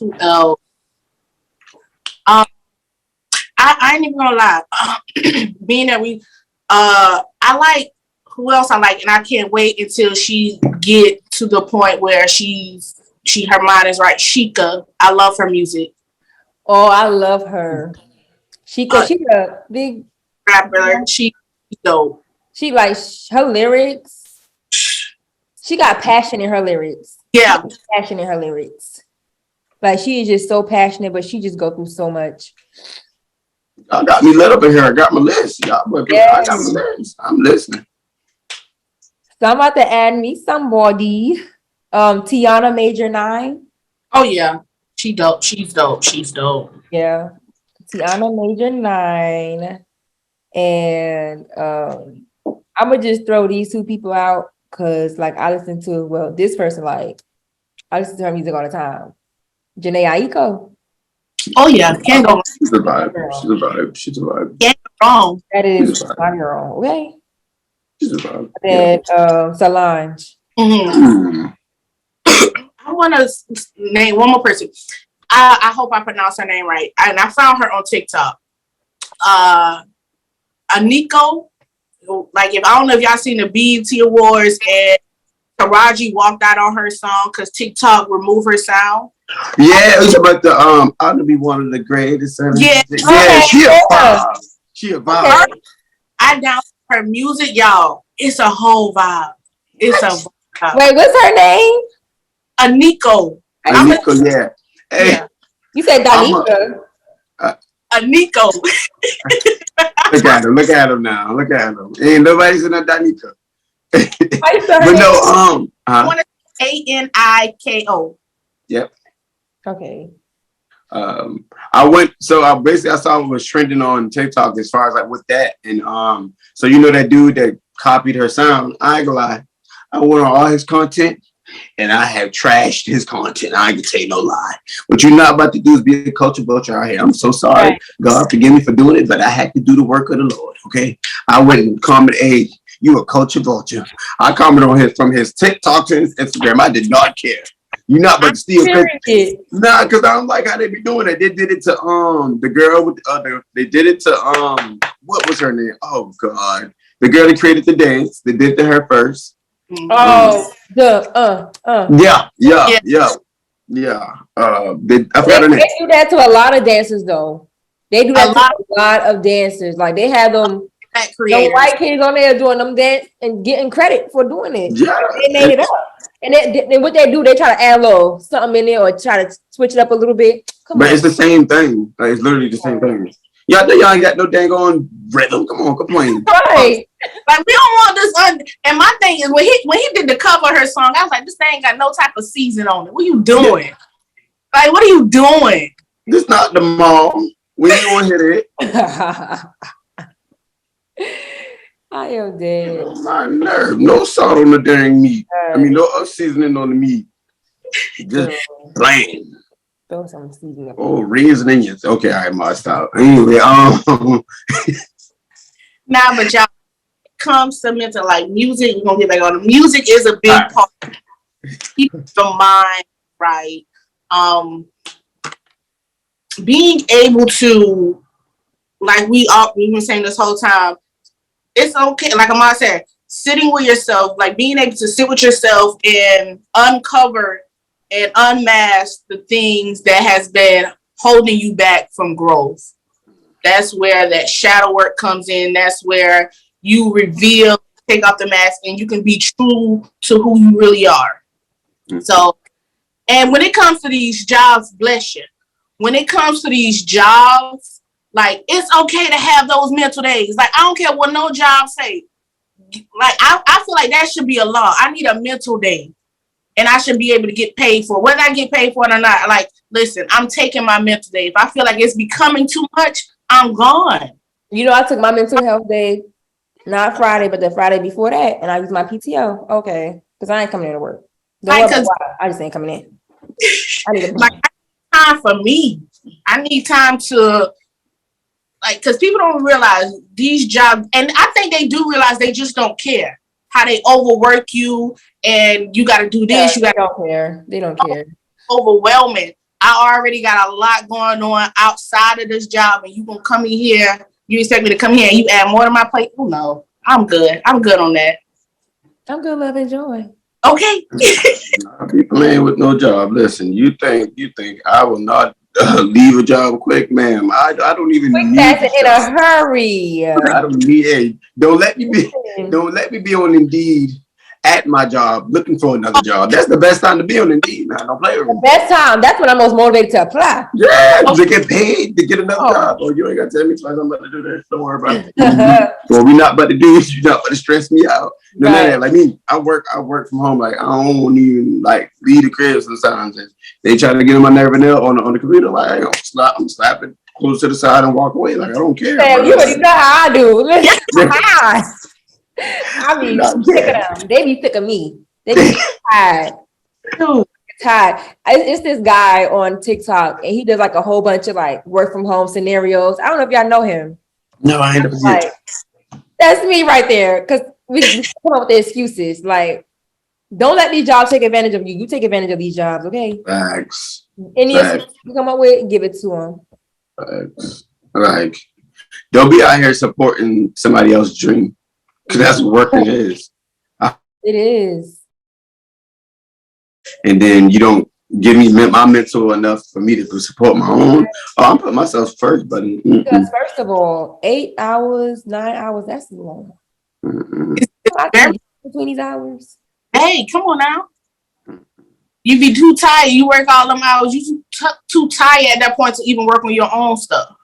I ain't even gonna lie. Being that I like who else I like, and I can't wait until she get to the point where her mind is right. Sheikah, I love her music. Oh, I love her. She's a big rapper. She's dope. She like her lyrics. She got passion in her lyrics. Yeah, passion in her lyrics. Like she is just so passionate, but she just go through so much. Y'all got me lit up in here. I got my list. I got my list. I'm listening. So I'm about to add me somebody. Tiana Major 9. Oh yeah. She dope. She's dope. Yeah. Tiana Major 9. And I'm gonna just throw these two people out because like I listen to this person, like I listen to her music all the time. Janae Aiko. Oh yeah, can't go. She's a vibe. Can't go wrong. That is my girl. Okay. She's a vibe. Then Solange. Mm-hmm. I want to name one more person. I hope I pronounce her name right. And I found her on TikTok. Aniko. Like, if I don't know if y'all seen the BET Awards and Taraji walked out on her song because TikTok removed her sound. Yeah, it's about the ought to be one of the greatest. Yeah, she a vibe. She a vibe. I download her music, y'all. It's a whole vibe. It's a vibe. Wait, what's her name? Aniko. Aniko, yeah. Hey, yeah. You said Danica. Aniko. Look at him now. Look at him. Ain't nobody said that Danica. But no, I want to say Aniko. Yep. Okay. I saw what was trending on TikTok as far as like with that, and so you know that dude that copied her sound. I ain't gonna lie, I went on all his content, and I have trashed his content. I ain't gonna tell you no lie. What you're not about to do is be a culture vulture out here. I'm so sorry. Right. God forgive me for doing it, but I had to do the work of the Lord. Okay, I went and commented, "Hey, you a culture vulture." I commented on from his TikTok to his Instagram. I did not care. You're not about to steal. Nah, because I don't like how they be doing it. They did it to the girl with they did it to what was her name? Oh God, the girl that created the dance. They did it to her first. Oh, Yeah. I forgot her name. They do that to a lot of dancers, though. They do that to a lot of dancers. Like they have them white kids on there doing them dance and getting credit for doing it. Yeah, they made it up. And then what they do, they try to add a little something in there or try to switch it up a little bit. But it's the same thing. Like, it's literally the same thing. Y'all ain't got no dang on rhythm. Come on, complain. Right. Like, we don't want this. And my thing is, when he did the cover of her song, I was like, this thing got no type of season on it. What are you doing? Yeah. Like, what are you doing? This not the mall. We ain't want to hit it. I am dead. Oh, my nerve. No salt on the dang meat. I mean, no seasoning on the meat. Just plain. Throw some seasoning. Oh, rings and onions. Okay, all right, my stop. Anyway, Nah, but y'all, comes to mental, like music, we're gonna get back on the music is a big part. Keep the mind right. Being able to, like we've been saying this whole time, it's okay. Like Ahmad said, sitting with yourself, like being able to sit with yourself and uncover and unmask the things that has been holding you back from growth. That's where that shadow work comes in. That's where you reveal, take off the mask, and you can be true to who you really are. Mm-hmm. So, and when it comes to these jobs, bless you. When it comes to these jobs, like, it's okay to have those mental days. Like, I don't care what no job say. Like, I feel like that should be a law. I need a mental day. And I should be able to get paid for it. Whether I get paid for it or not, like, listen, I'm taking my mental day. If I feel like it's becoming too much, I'm gone. You know, I took my mental health day, not Friday, but the Friday before that, and I used my PTO. Okay. Because I ain't coming in to work. I just ain't coming in. I need time for me. I need time to like, because people don't realize these jobs, and I think they do realize, they just don't care how they overwork you and you got to do this. They don't care. They don't care. Overwhelming. I already got a lot going on outside of this job, and you gonna come in here. You expect me to come here and you add more to my plate? Oh no, I'm good. I'm good on that. I'm good, love, and joy. Okay. I'll be playing with no job. Listen, you think I will not leave a job quick, ma'am? I don't even Quick, need fast, a and in job. a hurry. I don't need it. Don't let me be on Indeed at my job looking for another job. That's the best time to be on Indeed, man. Don't play with The me. best time. That's when I'm most motivated to apply. Yeah, to get paid to get another job. Oh, you ain't got to tell me twice I'm about to do that. Don't worry about it. Well, we not about to do it. You're not about to stress me out. No, Right. like me, I work from home. Like I don't even like leave the crib sometimes. And they try to get on my nerve and nail on the computer. Like I'm slapping close to the side and walk away. Like I don't care. Man, you already know how I do. I You be know, sick of them. They be sick of me. They be tired. Tired. It's this guy on TikTok, and he does like a whole bunch of like work from home scenarios. I don't know if y'all know him. No, I ain't never seen Like, that's me right there. Because we come up with the excuses. Like, don't let these jobs take advantage of you. You take advantage of these jobs, okay? Facts. Any excuse you come up with, give it to them. Facts. Like, don't be out here supporting somebody else's dream. Because that's what working is. It is. And then you don't give me my mental enough for me to support my own. Oh, I'm putting myself first, buddy. Because first of all, 8 hours, 9 hours, that's long. I think between these hours. Hey, come on now. You be too tired. You work all them hours. You too tired at that point to even work on your own stuff.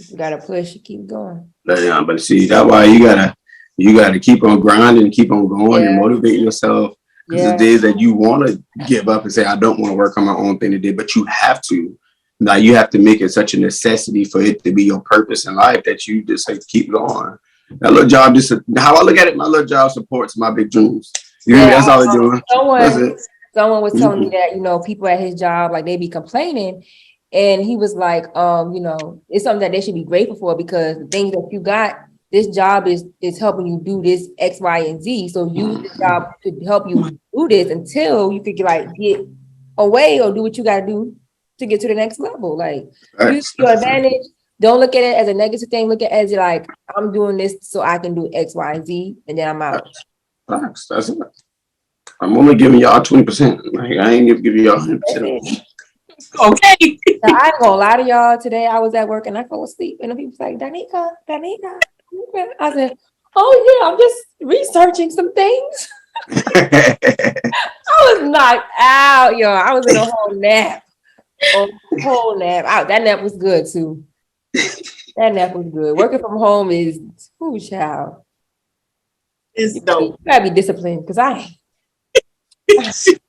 You gotta push, keep going. But see, that's why you gotta keep on grinding, keep on going, and motivate yourself. Because the days that you want to give up and say, I don't want to work on my own thing today, but you have to. Now you have to make it such a necessity for it to be your purpose in life that you just like keep going. That little job, just how I look at it, my little job supports my big dreams. You know, that's all it's doing. Someone was telling me that, you know, people at his job, like they be complaining. And he was like, you know, it's something that they should be grateful for because the things that you got, this job is helping you do this X, Y, and Z. So use the job to help you do this until you could like get away or do what you got to do to get to the next level. Like use your advantage. Don't look at it as a negative thing. Look at it as like, I'm doing this so I can do X, Y, and Z, and then I'm out. That's it. I'm only giving y'all 20%. Like I ain't giving y'all 100%. Okay. Now, I ain't gonna lie to y'all. Today I was at work and I fell asleep, and the people was like, Danica. I said, oh yeah, I'm just researching some things. I was knocked out, y'all. I was in a whole nap. That nap was good too. That nap was good. Working from home is child. It's dope. You gotta be disciplined because I ain't.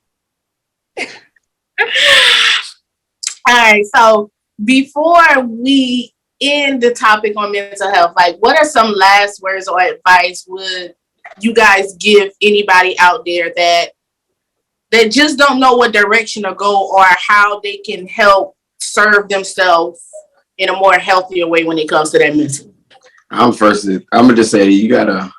All right, so before we end the topic on mental health, like what are some last words or advice would you guys give anybody out there that just don't know what direction to go or how they can help serve themselves in a more healthier way when it comes to that mental? I'm gonna just say you gotta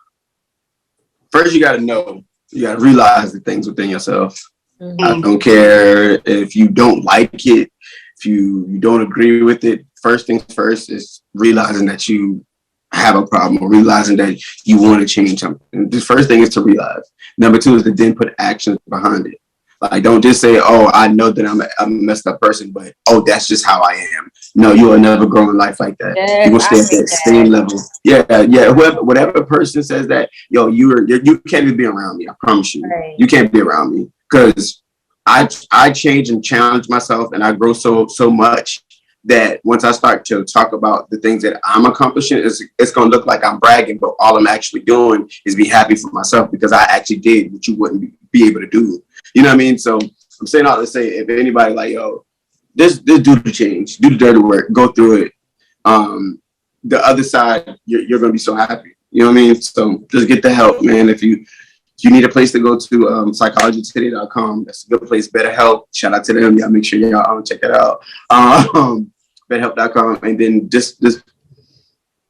know, you gotta realize the things within yourself. Mm-hmm. I don't care if you don't like it, if you don't agree with it. First things first is realizing that you have a problem or realizing that you want to change something. The first thing is to realize. Number two is to then put actions behind it. Like, don't just say, oh, I know that I'm a messed up person, but, oh, that's just how I am. No, you will never grow in life like that. Yes, you will stay at that same level. Yeah. Whatever person says that, yo, you can't even be around me. I promise you. Right. You can't be around me because I change and challenge myself and I grow so much that once I start to talk about the things that I'm accomplishing, it's going to look like I'm bragging, but all I'm actually doing is be happy for myself because I actually did what you wouldn't be able to do. You know what I mean? So I'm saying all to say, if anybody like, yo, just do the change, do the dirty work, go through it. The other side, you're going to be so happy. You know what I mean? So just get the help, man. If you need a place to go to, psychologytoday.com. That's a good place. BetterHelp. Shout out to them. Y'all make sure y'all check it out. bedhelp.com, and then just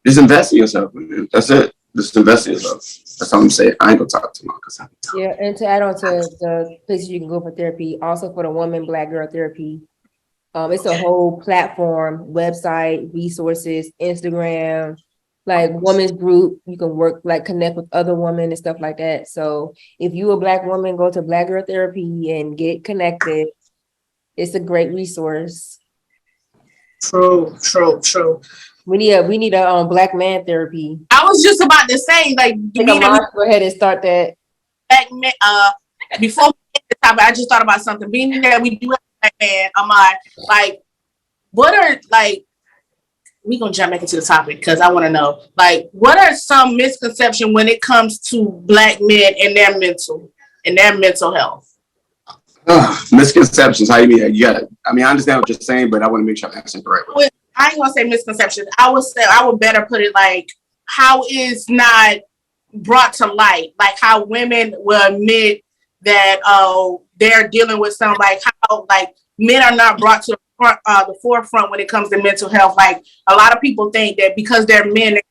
invest in yourself, man. That's it. Just invest in yourself. That's all I'm saying. I ain't gonna talk too long because I'm talking. Yeah, and to add on to the places you can go for therapy, also for the woman, Black girl therapy. It's a whole platform, website, resources, Instagram, like women's group. You can work, like connect with other women and stuff like that. So if you a Black woman, go to Black girl therapy and get connected. It's a great resource. True. We need a Black man therapy. I was just about to say, like, Go ahead and start that. Black men, before we get to the topic, I just thought about something. Being that we do have a Black man, Ahmad, like, what are, like, we gonna jump back into the topic because I want to know, like, what are some misconceptions when it comes to Black men and their mental health? Misconceptions. How you mean? You gotta. I mean, I understand what you're saying, but I want to make sure I'm answering the right way. I ain't gonna say misconceptions. I would better put it like how is not brought to light, like how women will admit that they're dealing with something, like how like men are not brought to the forefront when it comes to mental health. Like a lot of people think that because they're men, they're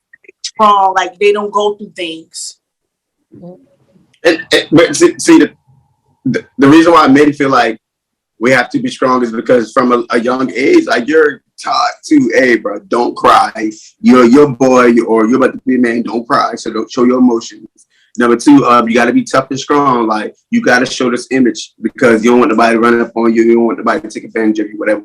strong, like they don't go through things. But see, the reason why I made it feel like we have to be strong is because from a young age, like you're taught to, hey, bro, don't cry. You're your boy, or you're about to be a man. Don't cry, so don't show your emotions. Number two, you got to be tough and strong. Like you got to show this image because you don't want nobody to run up on you. You don't want nobody to take advantage of you. Whatever.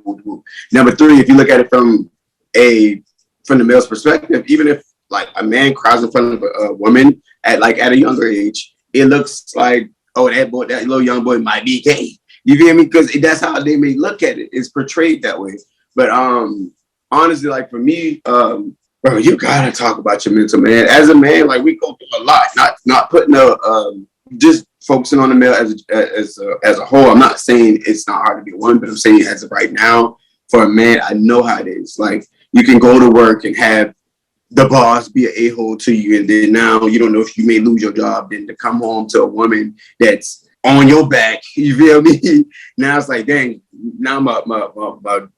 Number three, if you look at it from the male's perspective, even if like a man cries in front of a woman at a younger age, it looks like, oh, that little young boy might be gay. You feel me? Because that's how they may look at it. It's portrayed that way. But honestly, like for me, bro, you gotta talk about your mental, man. As a man, like we go through a lot. Not putting just focusing on the male as a whole. I'm not saying it's not hard to be one, but I'm saying as of right now, for a man, I know how it is. Like you can go to work and have the boss be an a-hole to you, and then now you don't know if you may lose your job. Then to come home to a woman that's on your back, you feel me? Now it's like, dang, now my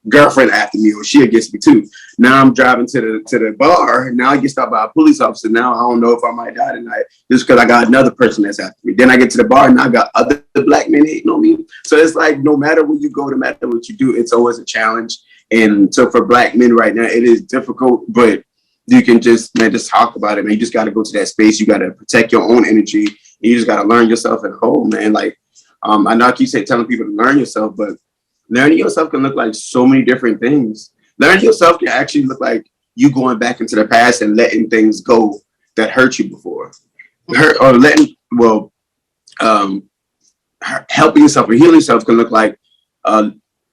girlfriend after me, or she against me too. Now I'm driving to the bar. Now I get stopped by a police officer. Now I don't know if I might die tonight just because I got another person that's after me. Then I get to the bar and I got other Black men hating on me. So it's like no matter where you go, no matter what you do, it's always a challenge. And so for Black men right now, it is difficult, but you can just talk about it, man. You just got to go to that space. You got to protect your own energy. You just got to learn yourself at home, man. Like, I know I keep telling people to learn yourself, but learning yourself can look like so many different things. Learning yourself can actually look like you going back into the past and letting things go that hurt you before. Helping yourself or healing yourself can look like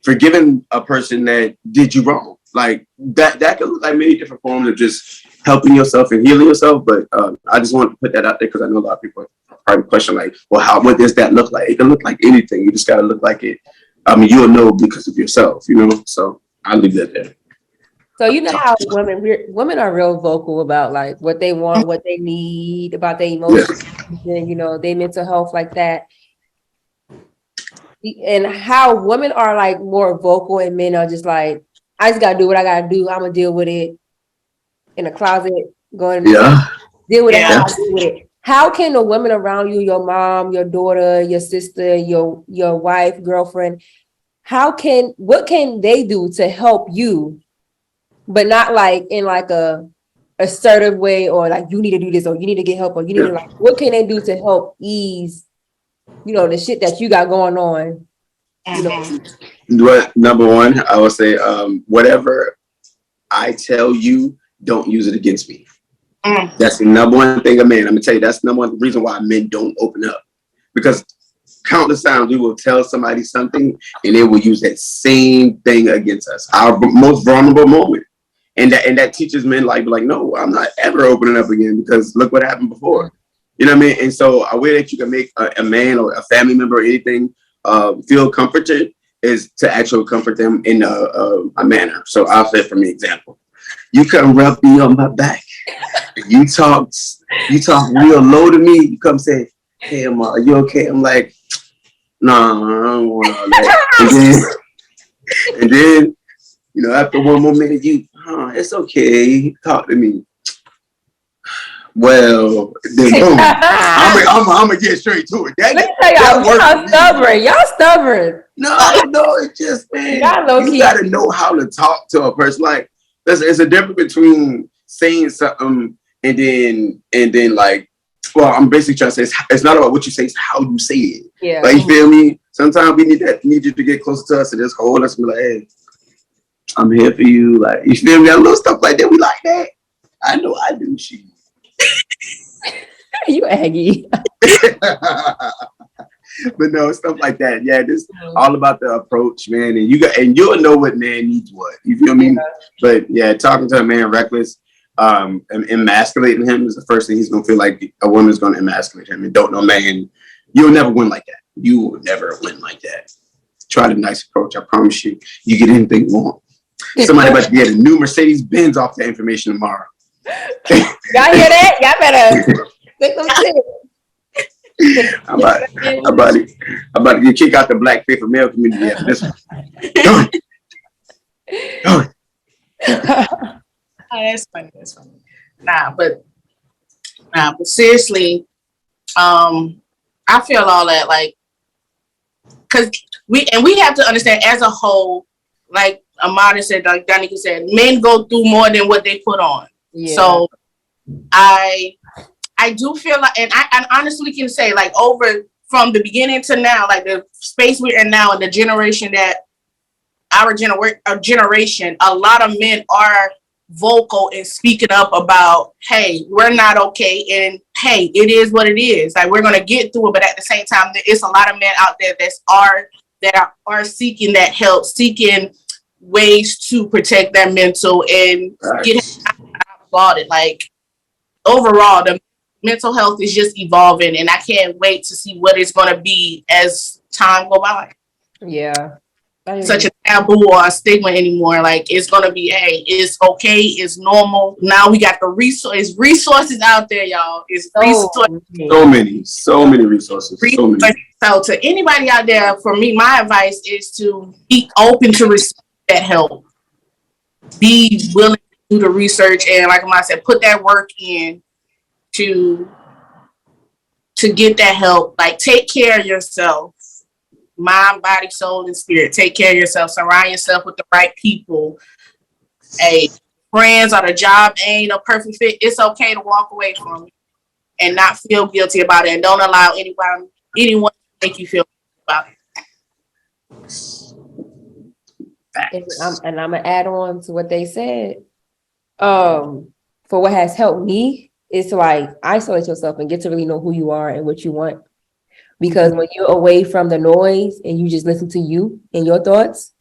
forgiving a person that did you wrong. Like that can look like many different forms of just helping yourself and healing yourself. But I just wanted to put that out there because I know a lot of people probably question like, well, what does that look like? It can look like anything. You just got to look like it. I mean, you'll know because of yourself, you know? So I'll leave that there. So you know how women are real vocal about like what they want, what they need, about their emotions, and you know, their mental health like that. And how women are like more vocal and men are just like, I just gotta do what I gotta do. I'm gonna deal with it in a closet, deal with it how I deal with it. How can the women around you, your mom, your daughter, your sister, your wife, girlfriend, what can they do to help you, but not like in like a assertive way or like you need to do this or you need to get help or you need to like, what can they do to help ease, you know, the shit that you got going on? You know? But number one, I would say, whatever I tell you, don't use it against me. That's the number one thing a man. I'm gonna tell you, that's the number one reason why men don't open up. Because countless times we will tell somebody something and they will use that same thing against us. Our most vulnerable moment. And that teaches men like, no, I'm not ever opening up again because look what happened before. You know what I mean? And so a way that you can make a man or a family member or anything feel comforted is to actually comfort them in a manner. So I'll say for me example, you come rub me on my back. You talk real low to me. You come say, hey, Ahmad, are you okay? I'm like, no, I don't want all that. And then You know, after one more minute, it's okay. Talk to me. Well, then boom. I'm gonna get straight to it. Let me tell y'all stubborn. Y'all stubborn. No, it's just, man, you gotta know how to talk to a person. Like, it's a difference between saying something and then like, well, I'm basically trying to say it's not about what you say, it's how you say it. Yeah. Like, you feel me? Sometimes we need you to get closer to us and just hold us and be like, hey, I'm here for you. Like, you feel me? A little stuff like that. We like that. I know I do. She. You Aggie. But no, stuff like that. Yeah, this all about the approach, man. And you'll know what man needs what. You feel me? Yeah. But yeah, talking to a man reckless, and emasculating him is the first thing he's gonna feel like a woman's gonna emasculate him. And don't know, man, you'll never win like that. You will never win like that. Try the nice approach. I promise you, you get anything you want. Somebody about to get a new Mercedes Benz off that information tomorrow. Y'all hear that? Y'all better stick them tips. I'm about to get kicked out the black faith male community after this one. Oh, that's funny. That's funny. But seriously, I feel all that, like, because we have to understand as a whole, like Ahmad said, like Danica said, men go through more than what they put on. Yeah. So I do feel like, and I honestly can say, like, over from the beginning to now, like the space we're in now and the generation that our generation, a lot of men are vocal and speaking up about, hey, we're not okay, and hey, it is what it is. Like, we're gonna get through it, but at the same time, it's a lot of men out there that are seeking that help, seeking ways to protect their mental and get applauded. Like, overall, the mental health is just evolving, and I can't wait to see what it's going to be as time go by. Yeah. Such a taboo or a stigma anymore. Like, it's going to be, hey, it's okay, it's normal. Now we got the resources out there, y'all. It's so many resources. So to anybody out there, for me, my advice is to be open to receive that help. Be willing to do the research, and like I said, put that work in to get that help. Like, take care of yourself, mind, body, soul, and spirit. Take care of yourself. Surround yourself with the right people. Hey, friends or the job ain't a perfect fit. It's okay to walk away from it and not feel guilty about it, and don't allow anyone to make you feel about it. And I'm gonna add on to what they said. For what has helped me is to, like, isolate yourself and get to really know who you are and what you want. Because when you're away from the noise and you just listen to you and your thoughts,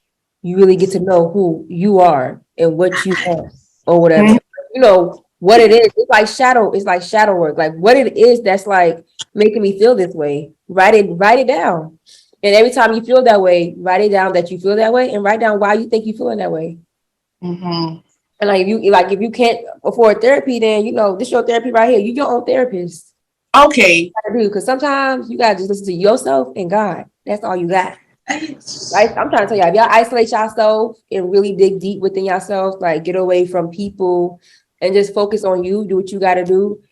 you really get to know who you are and what you want or whatever. You know what it is. It's like shadow work. Like, what it is that's like making me feel this way. Write it down. And every time you feel that way, write it down that you feel that way, and write down why you think you're feeling that way. Mm-hmm. And if you can't afford therapy, then, you know, this is your therapy right here. You're your own therapist. Okay. Because sometimes you gotta just listen to yourself and God. That's all you got. Like, I'm trying to tell y'all, if y'all isolate yourself and really dig deep within yourself, like, get away from people and just focus on you, do what you gotta do,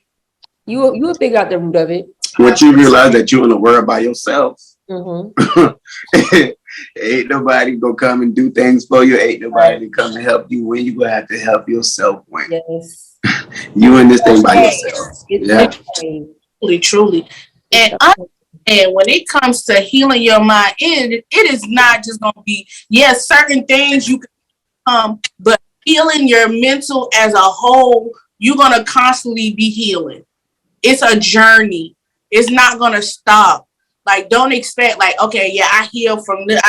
you will figure out the root of it. Once you realize that you're in the world by yourself, ain't nobody gonna come and do things for you. Ain't nobody to come and help you when you gonna have to help yourself when. Yes. You in this thing by yourself. Truly. And when it comes to healing your mind, it is not just gonna be, yes, certain things you can but healing your mental as a whole, you're gonna constantly be healing. It's a journey. It's not gonna stop. Like, don't expect, like, okay, yeah, I heal from this,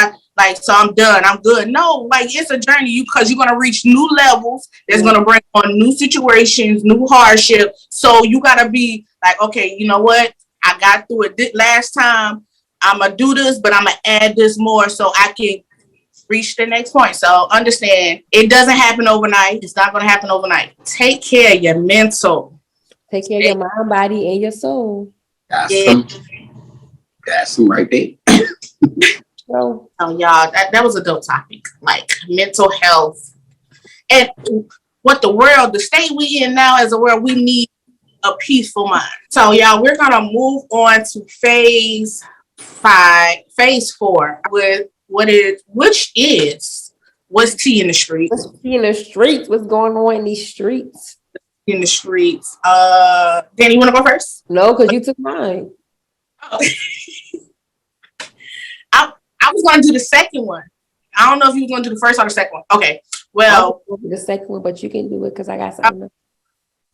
so I'm done, I'm good. No, like, it's a journey, because you're gonna reach new levels that's gonna bring on new situations, new hardship. So you gotta be like, okay, you know what? I got through it last time. I'm gonna do this, but I'm gonna add this more so I can reach the next point. So understand, it doesn't happen overnight. It's not gonna happen overnight. Take care of your mental. Take care of your mind, body, and your soul. That's some right there. So Oh, y'all, that was a dope topic. Like mental health and what the state we in now as a world, we need a peaceful mind. So, y'all, we're gonna move on to phase 4, with what's tea in the streets. what's in the streets? What's going on in these streets? In the streets. Danny, you wanna go first? No, because you took mine. Oh. I was gonna do the second one. I don't know if you were gonna do the first or the second one. Okay. Well, I'll do the second one, but you can do it because I got something.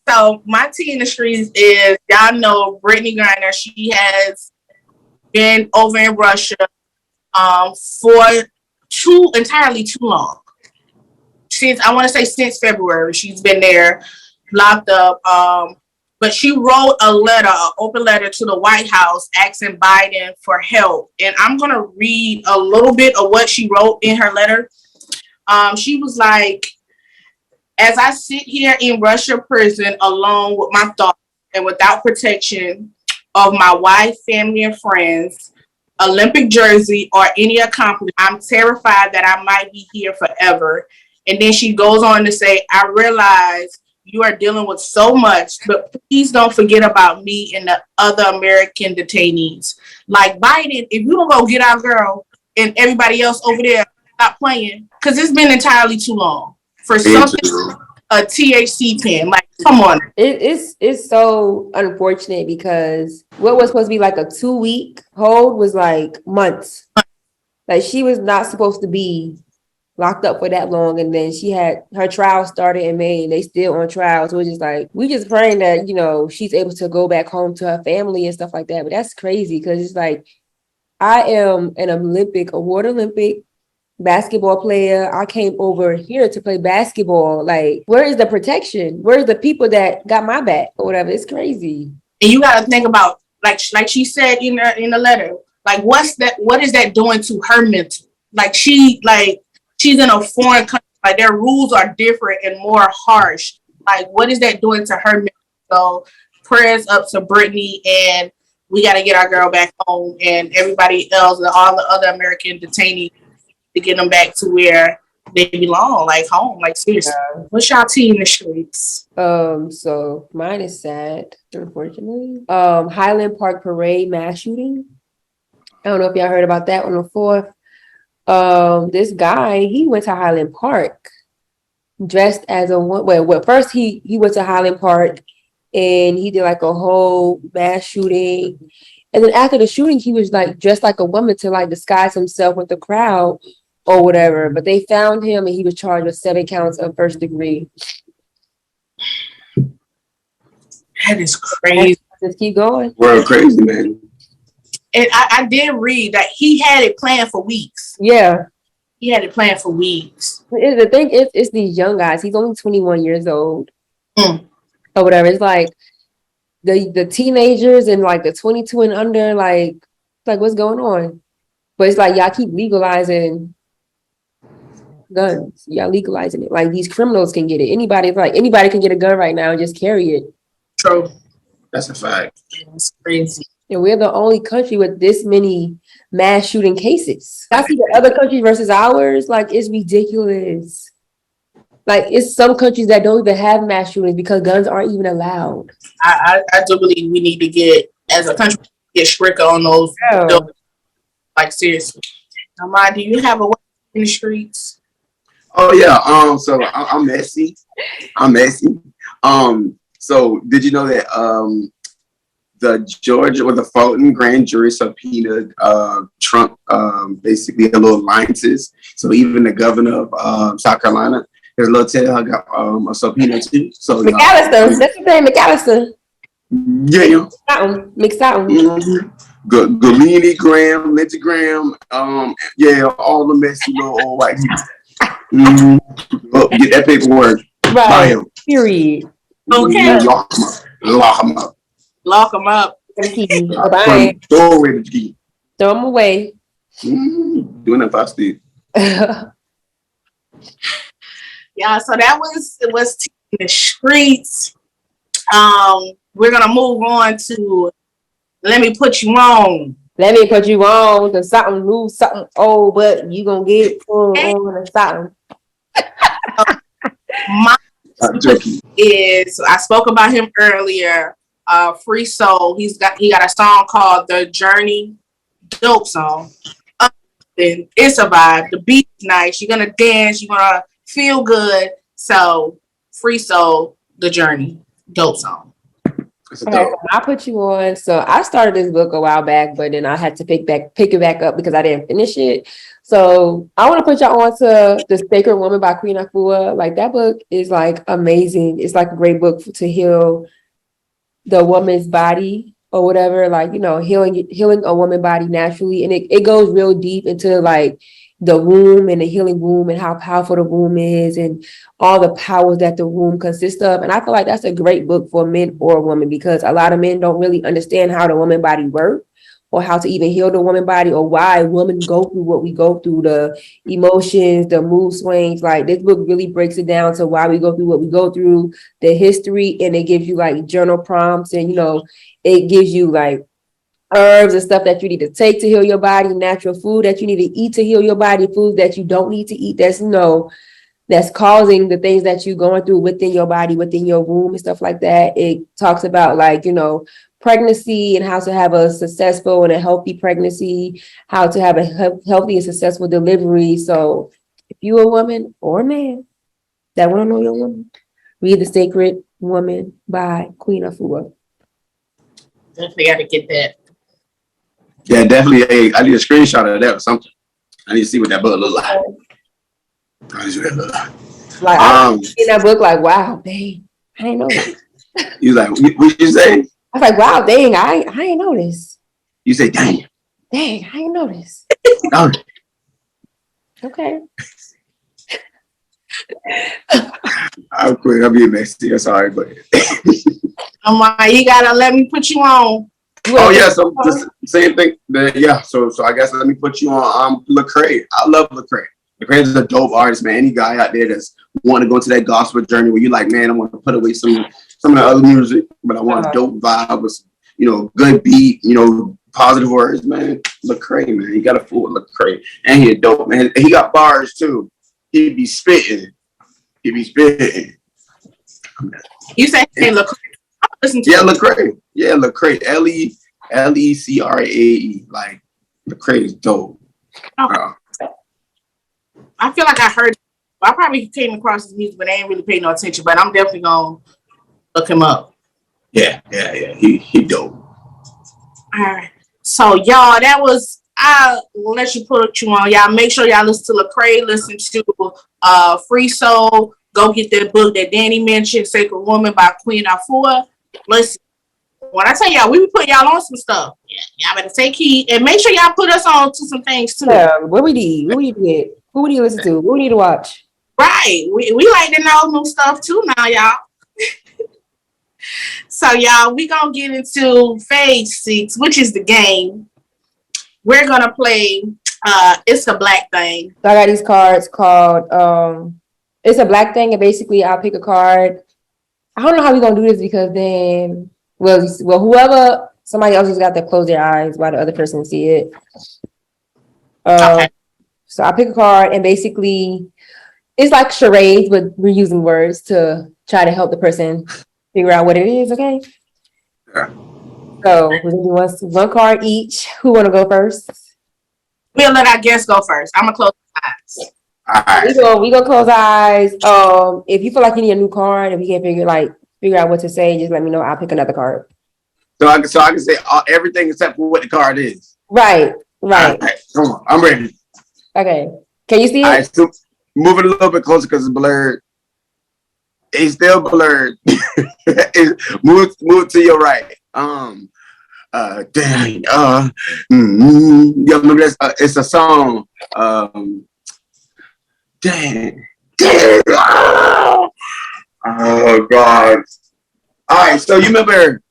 so my tea in the streets is, y'all know Brittany Griner. She has been over in Russia for entirely too long. Since February, she's been there locked up. But she wrote an open letter to the White House asking Biden for help. And I'm gonna read a little bit of what she wrote in her letter. She was like, as I sit here in Russia prison alone with my thoughts and without protection of my wife, family, and friends, Olympic jersey, or any accomplishment, I'm terrified that I might be here forever. And then she goes on to say, I realize you are dealing with so much, but please don't forget about me and the other American detainees. Like Biden, if you don't go get our girl and everybody else over there, stop playing, because it's been entirely too long for something, a THC pen. Like, come on. It's so unfortunate because what was supposed to be like a 2-week hold was like months. Like she was not supposed to be locked up for that long, and then she had her trial started in May and they still on trial. So we're just like, we just praying that, you know, she's able to go back home to her family and stuff like that. But that's crazy because it's like, I am an award Olympic basketball player. I came over here to play basketball. Like, where is the protection? Where's the people that got my back or whatever? It's crazy. And you got to think about, like she said in the letter, like what is that doing to her mental? Like she's in a foreign country. Like their rules are different and more harsh. Like what is that doing to her mental? So prayers up to Brittany, and we got to get our girl back home, and everybody else, all the other American detainees, to get them back to where they belong, like home. Like seriously, what's y'all tea in the streets? So mine is sad, unfortunately. Highland Park Parade mass shooting. I don't know if y'all heard about that on the 4th. This guy, he went to Highland Park dressed as a one. Well, first he went to Highland Park and he did like a whole mass shooting. And then after the shooting, he was like dressed like a woman to like disguise himself with the crowd or whatever. But they found him and he was charged with 7 counts of first degree. That is crazy. Just keep going. We're crazy, man. And I did read that he had it planned for weeks. Yeah. He had it planned for weeks. The thing is, it's these young guys. He's only 21 years old. Or whatever. It's like the teenagers and like the 22 and under, like what's going on? But it's like y'all keep legalizing guns. Y'all legalizing it. Like these criminals can get it. Anybody can get a gun right now and just carry it. True. That's a fact. It's crazy. And we're the only country with this many mass shooting cases. I see the other countries versus ours, like it's ridiculous. Like it's some countries that don't even have mass shootings because guns aren't even allowed. I do believe we need to get, as a country, get stricter on those. Yeah. Like seriously. Ahmad, do you have a weapon in the streets? Oh yeah. So I'm messy. So did you know that the Georgia or the Fulton grand jury subpoenaed Trump basically a little alliances. So even the governor of South Carolina, his little tail got a subpoena too. So McAllister, that's the thing, McAllister. Yeah. Mixed out. Galini Graham, Lindsey Graham, all the messy little old white people. Get that paperwork. Right. Period. Okay. Lock them up. Lock them up. Bye. Throw away the key. Throw them away. Doing that fast, Steve. Yeah, so that was in the streets. We're gonna move on to Let Me Put You On. Let me put you on to something new, something old, but you gonna get full on to something. My is I spoke about him earlier. Free Soul. He got a song called The Journey. Dope song. And it's a vibe. The beat's nice. You're gonna dance. You're gonna feel good. So Free Soul, The Journey. Dope song. Okay, so I put you on. So I started this book a while back, but then I had to pick it back up because I didn't finish it. So I want to put y'all on to The Sacred Woman by Queen Afua. Like that book is like amazing. It's like a great book to heal the woman's body or whatever, like, you know, healing a woman's body naturally. And it goes real deep into like the womb and the healing womb and how powerful the womb is and all the powers that the womb consists of. And I feel like that's a great book for men or women because a lot of men don't really understand how the woman body works or how to even heal the woman body or why women go through what we go through, the emotions, the mood swings. Like this book really breaks it down to why we go through what we go through, the history, and it gives you like journal prompts and, you know, it gives you like herbs and stuff that you need to take to heal your body, natural food that you need to eat to heal your body, foods that you don't need to eat that's, you know, that's causing the things that you're going through within your body, within your womb and stuff like that. It talks about like, you know, pregnancy and how to have a successful and a healthy pregnancy, how to have a healthy and successful delivery. So if you're a woman or a man that want to know your woman, read The Sacred Woman by Queen Afua. Definitely got to get that. Yeah, definitely. Hey, I need a screenshot of that or something. I need to see what that book look like. I need to see what that look like. Like I in that book, like, wow, dang, I didn't know this. You like, what you say? I was like, wow, dang, I didn't know this. You say, dang. Dang, I didn't know this. Okay. I'll quit. I'll be messy. I'm sorry, but I'm like, you gotta let me put you on. Oh yeah, so the same thing. Yeah, so I guess let me put you on Lecrae. I love Lecrae. Lecrae is a dope artist, man. Any guy out there that's want to go into that gospel journey where you like, man, I want to put away some of the other music, but I want a dope vibe with, you know, good beat, you know, positive words, man. Lecrae, man, he got a fool with Lecrae, and he a dope man. He got bars too. He be spitting. You say Lecrae? Listen to Lecrae. Yeah, Lecrae. Lecrae. Like Lecrae is dope. Okay. I feel like I heard. I probably came across his music, but I ain't really paid no attention. But I'm definitely gonna look him up. Yeah. He dope. All right. So y'all, that was I'll let you put you on. Y'all make sure y'all listen to Lecrae, listen to Free Soul. Go get that book that Danny mentioned, Sacred Woman by Queen Afua. Listen, when I tell y'all, we be putting y'all on some stuff. Yeah, y'all better take heed and make sure y'all put us on to some things too. Yeah, what we need? Who we need? Who we need to listen to? Who we need to watch? Right. We like to know new stuff too now, y'all. So y'all, we gonna get into phase 6, which is the game. We're gonna play It's a Black Thing. So I got these cards called It's a Black Thing, and basically I'll pick a card. I don't know how we're gonna do this because then well whoever, somebody else just got to close their eyes while the other person see it. Okay. So I pick a card and basically it's like charades, but we're using words to try to help the person figure out what it is, okay? Yeah. So we're gonna do one card each. Who wanna go first? We'll let our guests go first. I'm gonna close my eyes. All right. We go close eyes. If you feel like you need a new card, if you can't figure out what to say, just let me know. I'll pick another card. So I can say everything except for what the card is. Right. All right, come on, I'm ready. Okay. Can you see it? All right, so move it a little bit closer because it's blurred. It's still blurred. Move to your right. Dang. Yeah, remember that's it's a song. Dang. Oh God. All right, so you remember?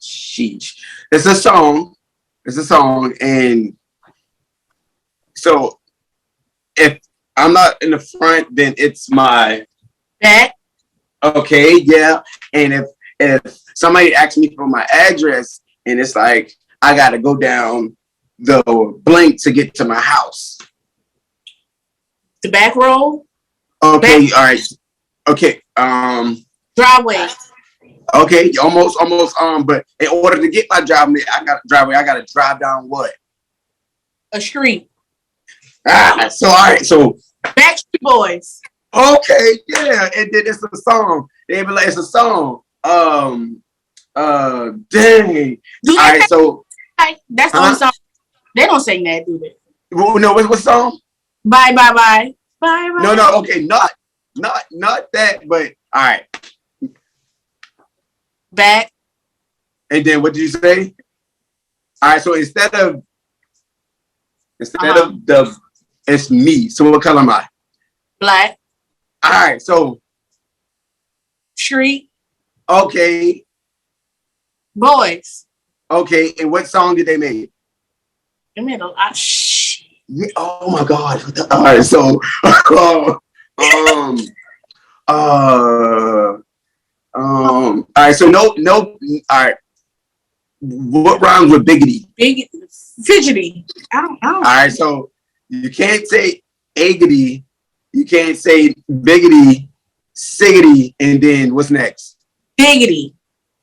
Sheesh. It's a song, and so if I'm not in the front, then it's my back. Okay, yeah. And if somebody asks me for my address and it's like I gotta go down the blank to get to my house. The back road. Okay, all right. Okay, Driveway. okay, almost. But in order to get my driveway, I gotta drive down what? A street. So all right, so Backstreet Boys. okay, yeah, and then it's a song. They be like, it's a song. Dang. Do All they right, so that's the only song. They don't sing that, do they? no, what song? Bye, bye, bye. Bye, bye. No, okay, not that, but all right. Back. And then what did you say? All right, so instead of the it's me. So what color am I? Black. All right, so Street. okay, Boys. okay, and what song did they make? They made a lot. Shh. Yeah, oh my God! All right, so all right, so no, all right. What rhymes with biggity? Big fidgety. I don't All right, so you can't say aggity, you can't say biggity, siggity, and then what's next? Diggity.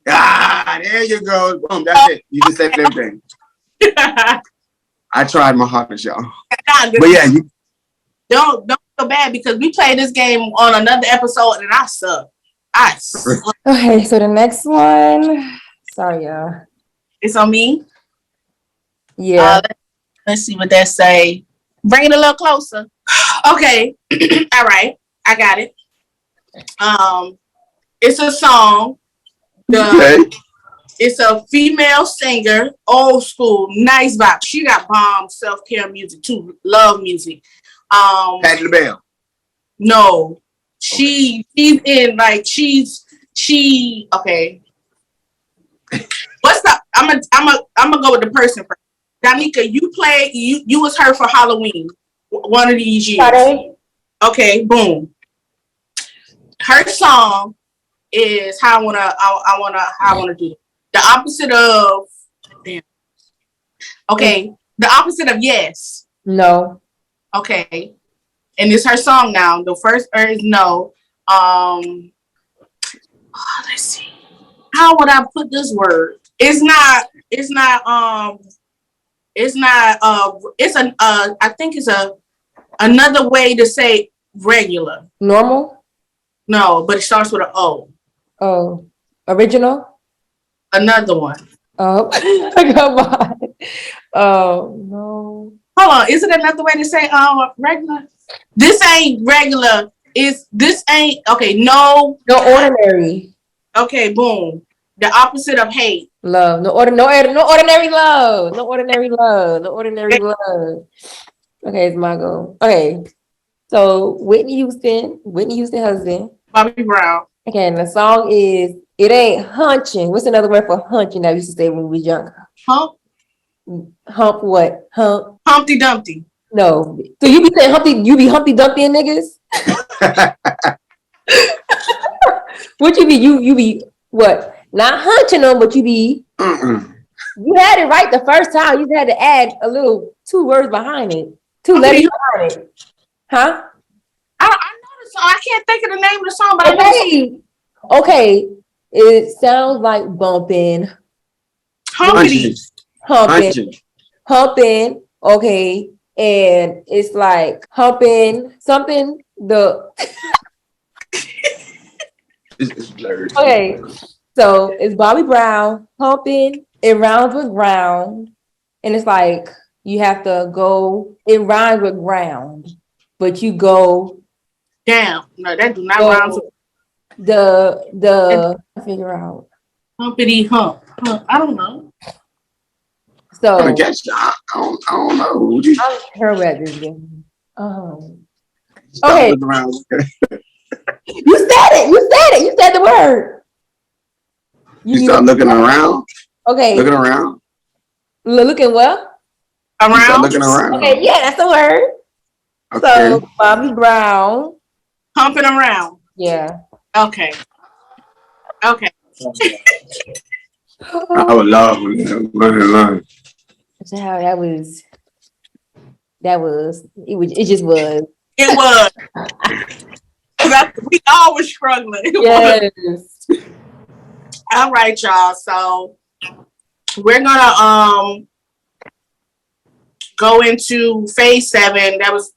Ah, there you go. Boom, that's it. You just said everything. I tried my hardest, y'all. But yeah, you don't feel bad because we played this game on another episode and I suck. Okay, so the next one. Sorry, y'all. It's on me. Yeah. Let's see what that say. Bring it a little closer. Okay. All right. I got it. It's a song. It's a female singer, old school, nice vibe. She got bomb self-care music too. Love music. Patti LaBelle. No. She's in like she okay. What's the I'm gonna go with the person first. Danica, you was her for Halloween one of these years. Friday. Okay, boom. Her song is how I wanna do it. The opposite of damn. Okay, the opposite of yes. No. Okay. And it's her song now. The first is no. Let's see. How would I put this word? It's I think it's another way to say regular. Normal. No, but it starts with an O. Oh, original. Another one. Oh, come on. Oh no. Hold on. Is it another way to say regular? This ain't regular. This ain't okay. No. No ordinary. Okay, boom. The opposite of hate. Love. No ordinary love. No ordinary love. No ordinary love. Okay, it's my goal. Okay. So Whitney Houston husband. Bobby Brown. Okay, and the song is It Ain't Hunching. What's another word for hunching that we used to say when we were younger? Hump. Hump what? Hump. Humpty Dumpty. No. So you be saying Humpty Dumpty and niggas? What you be? You be what? Not hunching them, but you be. You had it right the first time. You just had to add a little 2 words behind it. 2 letters behind it. Huh? I know the song. I can't think of the name of the song, but Okay. Okay. It sounds like bumping. Humpty. Humping. Okay. And it's like humping something. It's blurred. Okay. So it's Bobby Brown humping. It rhymes with ground. And it's like you have to go. It rhymes with ground. But you go. Damn. No, that do not rhyme with the figure out. humpity hump. I don't know. So I guess I don't know. I'm terrible at this game. Okay. You said it. You said the word. You start looking around. Okay. Looking around. Looking what? Around. You start looking around. Okay, yeah, that's the word. Okay. So Bobby Brown. Humping around. Yeah. Okay. I would love learn. So how that was. It just was. It was. We all were struggling. Yes. All right, y'all. So we're gonna go into phase 7. That was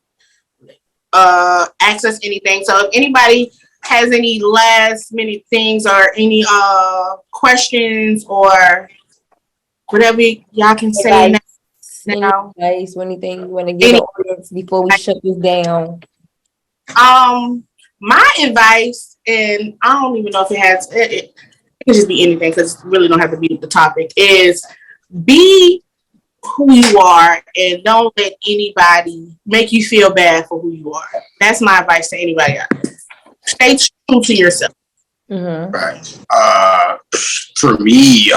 access anything. So if anybody has any last minute things or any questions or whatever y'all can say now. Advice or anything you want to give the audience before we shut this down? My advice, and I don't even know if it can just be anything because it really don't have to be the topic, is be who you are and don't let anybody make you feel bad for who you are. That's my advice to anybody out there. Stay true to yourself. Mm-hmm. Right. For me,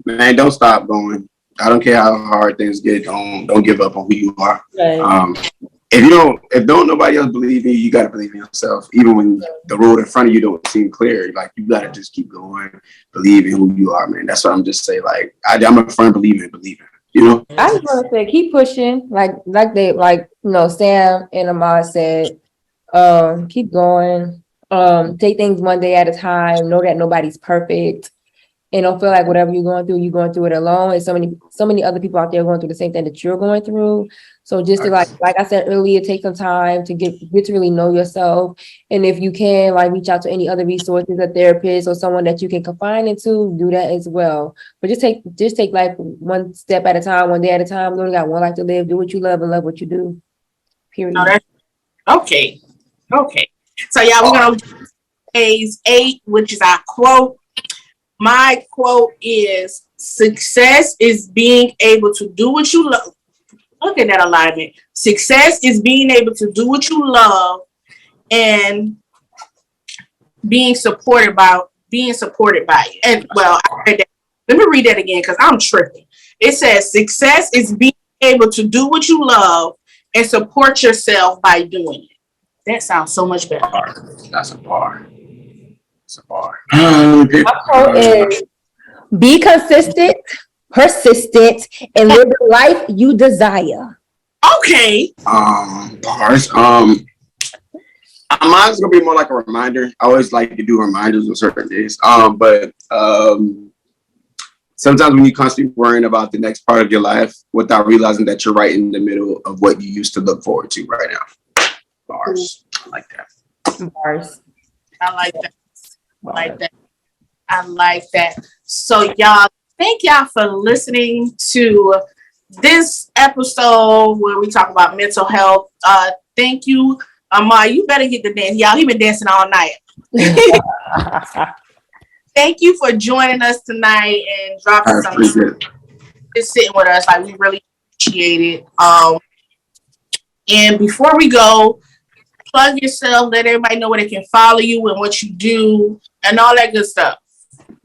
man, don't stop going. I don't care how hard things get. Don't give up on who you are. Right. If don't nobody else believe in you, you gotta believe in yourself. Even when the road in front of you don't seem clear, like you gotta just keep going, believe in who you are, man. That's what I'm just saying. Like I'm a firm believer in believing. You know. I just want to say, keep pushing, Sam and Ahmad said, keep going, take things one day at a time. Know that nobody's perfect, and don't feel like whatever you're going through it alone. And so many other people out there going through the same thing that you're going through. So just to like I said earlier, take some time to get to really know yourself. And if you can, like, reach out to any other resources, a therapist or someone that you can confide into, do that as well. But just take life one step at a time, one day at a time. You only got one life to live. Do what you love and love what you do. Period. No, okay. So yeah, we're gonna do phase 8, which is our quote. My quote is: success is being able to do what you love. Look at that alignment. Success is being able to do what you love and being supported by you. And well, I read that. Let me read that again because I'm tripping. It says success is being able to do what you love and support yourself by doing it. That sounds so much better. That's a bar. It's a bar. My quote is: be consistent, persistent, and live the life you desire. Okay. Bars. Mine's gonna be more like a reminder. I always like to do reminders on certain days. But sometimes when you're constantly worrying about the next part of your life without realizing that you're right in the middle of what you used to look forward to right now. Bars. I like that. Bars. I like that. I like that. So y'all, thank y'all for listening to this episode where we talk about mental health. Thank you. Ahmad, you better get the dance. Y'all, he been dancing all night. Thank you for joining us tonight and dropping something. Just sitting with us. Like, we really appreciate it. And before we go, plug yourself, let everybody know where they can follow you and what you do and all that good stuff. All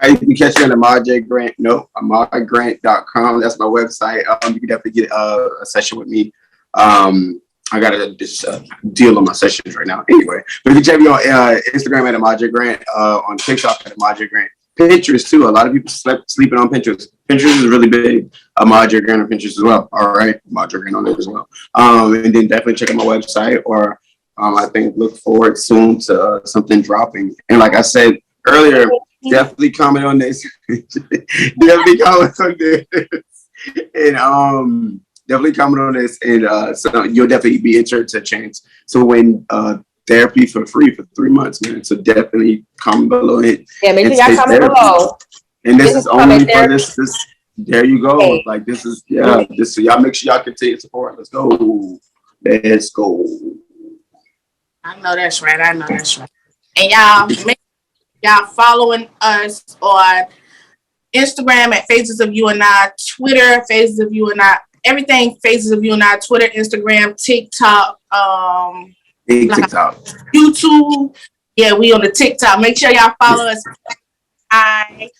right, you can catch me on ahmadgrant.com. That's my website. You can definitely get a session with me. I got this deal on my sessions right now. Anyway, but you can check me on Instagram at ahmadgrant, on TikTok at ahmadgrant. Pinterest too. A lot of people sleeping on Pinterest. Pinterest is really big. Ahmadgrant on Pinterest as well. All right, Ahmadgrant on there as well. And then definitely check out my website, or I think look forward soon to something dropping. And like I said earlier, definitely comment on this. Definitely comment on this. And definitely comment on this, and so you'll definitely be entered to chance to win therapy for free for 3 months, man. So definitely comment below it. Yeah, make sure y'all comment below. And this is only for this. There you go. Hey. Like this is this. So y'all make sure y'all continue to support. Let's go. I know that's right. And y'all make y'all following us on Instagram at Phases of You and I, Twitter Phases of You and I, everything Phases of You and I, Twitter, Instagram, TikTok, TikTok, YouTube. Yeah, we on the TikTok. Make sure y'all follow us. I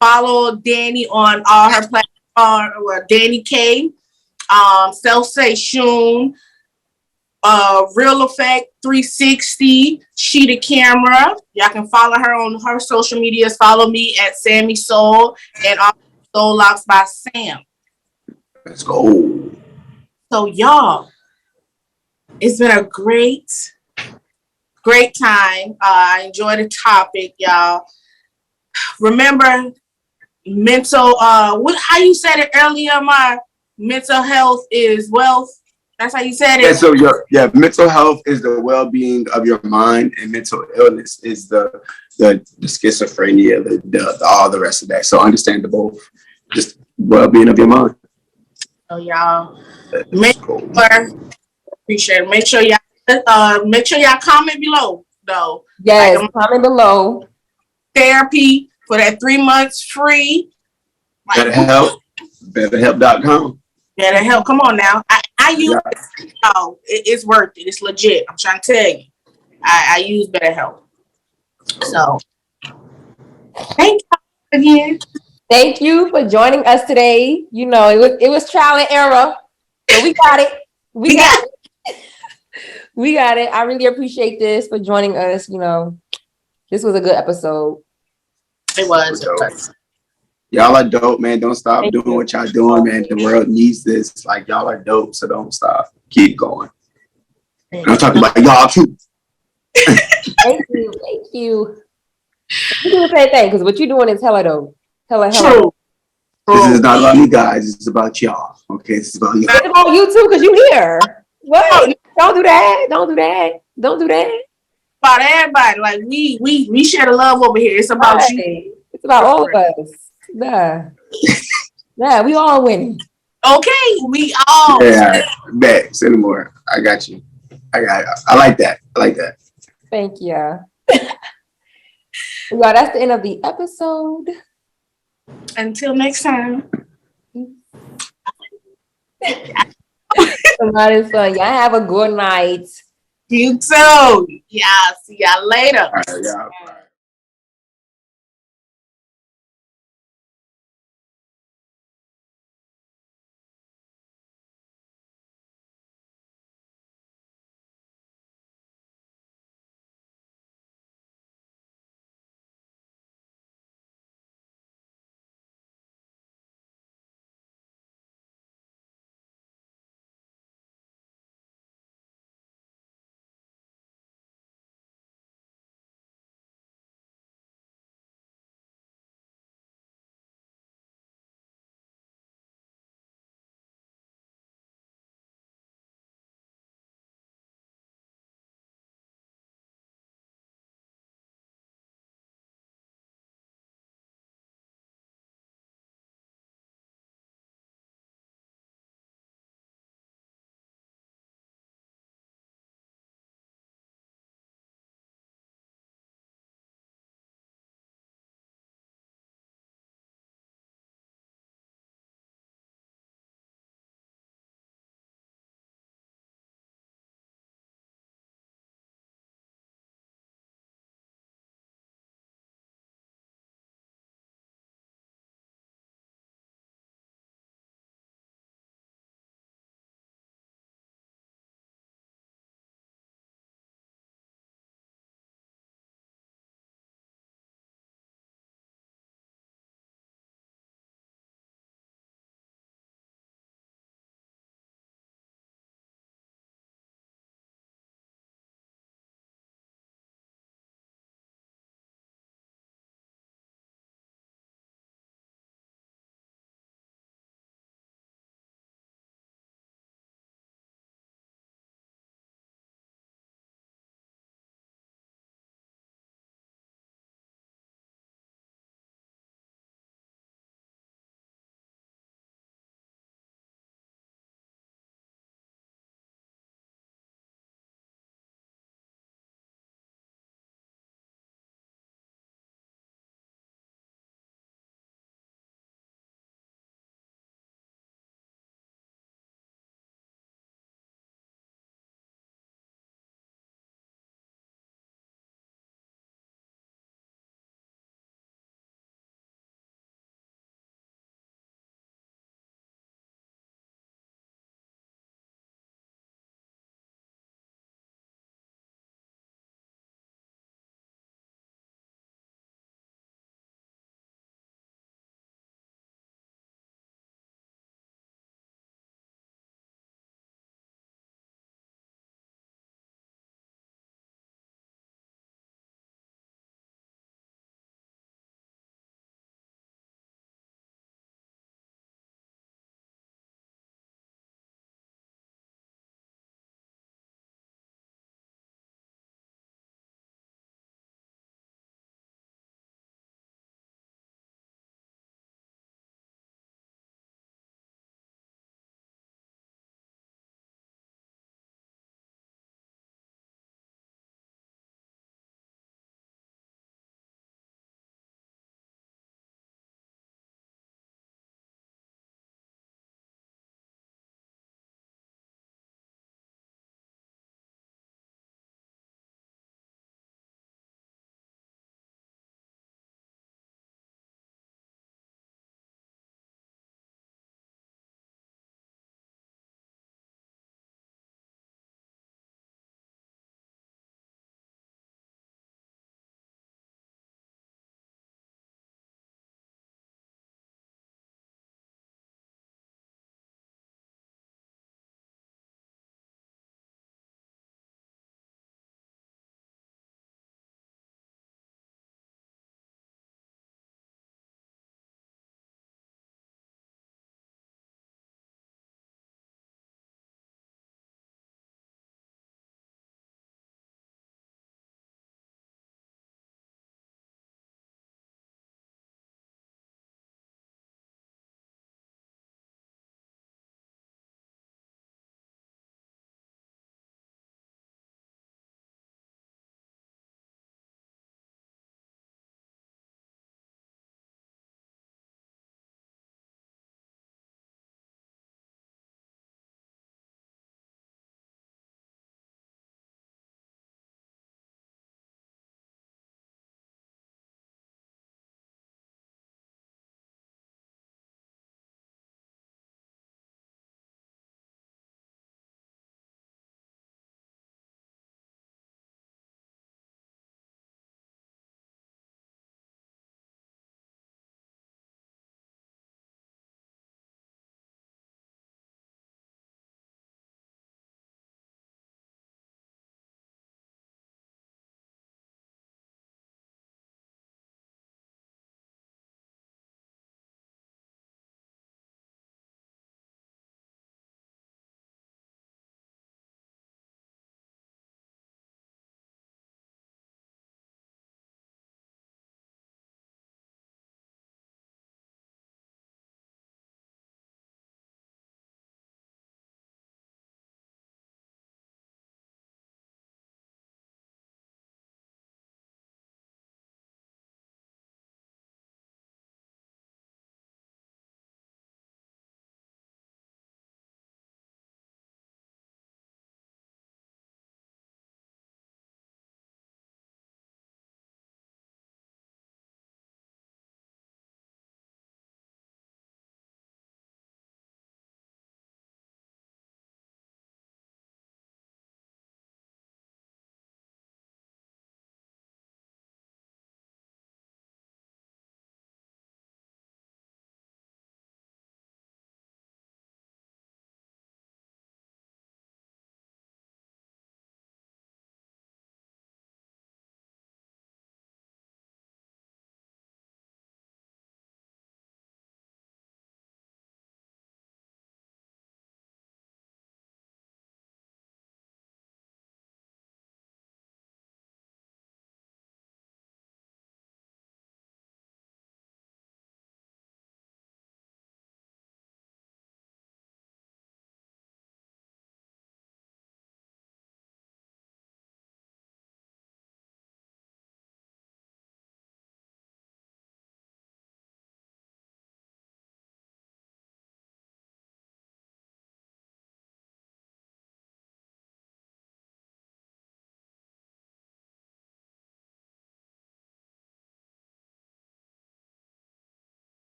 follow Danny on all her platforms. Danny K, Self Say Shun. Real Effect 360. She the camera. Y'all can follow her on her social medias. Follow me at Sammy Soul and also Soul Locks by Sam. Let's go. So y'all, it's been a great time. I enjoyed the topic, y'all. Remember, how you said it earlier, my mental health is wealth. That's how you said Yeah, it. so mental health is the well-being of your mind, and mental illness is the schizophrenia, the all the rest of that. So understand the both, just well-being of your mind. So y'all, That's cool. appreciate it. Make sure y'all comment below though. Yes, comment below. Therapy for that 3 months free. BetterHelp, BetterHelp.com. BetterHelp. Come on now. I use it. Oh, it's worth it. It's legit. I'm trying to tell you. I use BetterHelp. So thank you again. Thank you for joining us today. You know, it was trial and error, but we got it. We got it. We got it. I really appreciate this for joining us. You know, this was a good episode. It was. Y'all are dope, man. Don't stop Thank doing you. what y'all doing, man. The world needs this. Like, y'all are dope, so don't stop. Keep going. And I'm talking about y'all too. Thank you. Thank you. You do the same thing because what you're doing is hella dope. Hella. True. This is not about me, guys. It's about y'all. Okay, this is about y'all. It's about you too because you here. What? Don't do that. Don't do that. Don't do that. About everybody. Like we share the love over here. It's about you. Right. It's about all of us. Yeah, we all winning. Okay, we all. Yeah, bet. Say no more. I got you. I like that. I like that. Thank you. Well, that's the end of the episode. Until next time. Somebody's fun. Y'all have a good night. You too. Yeah, see y'all later. All right, y'all.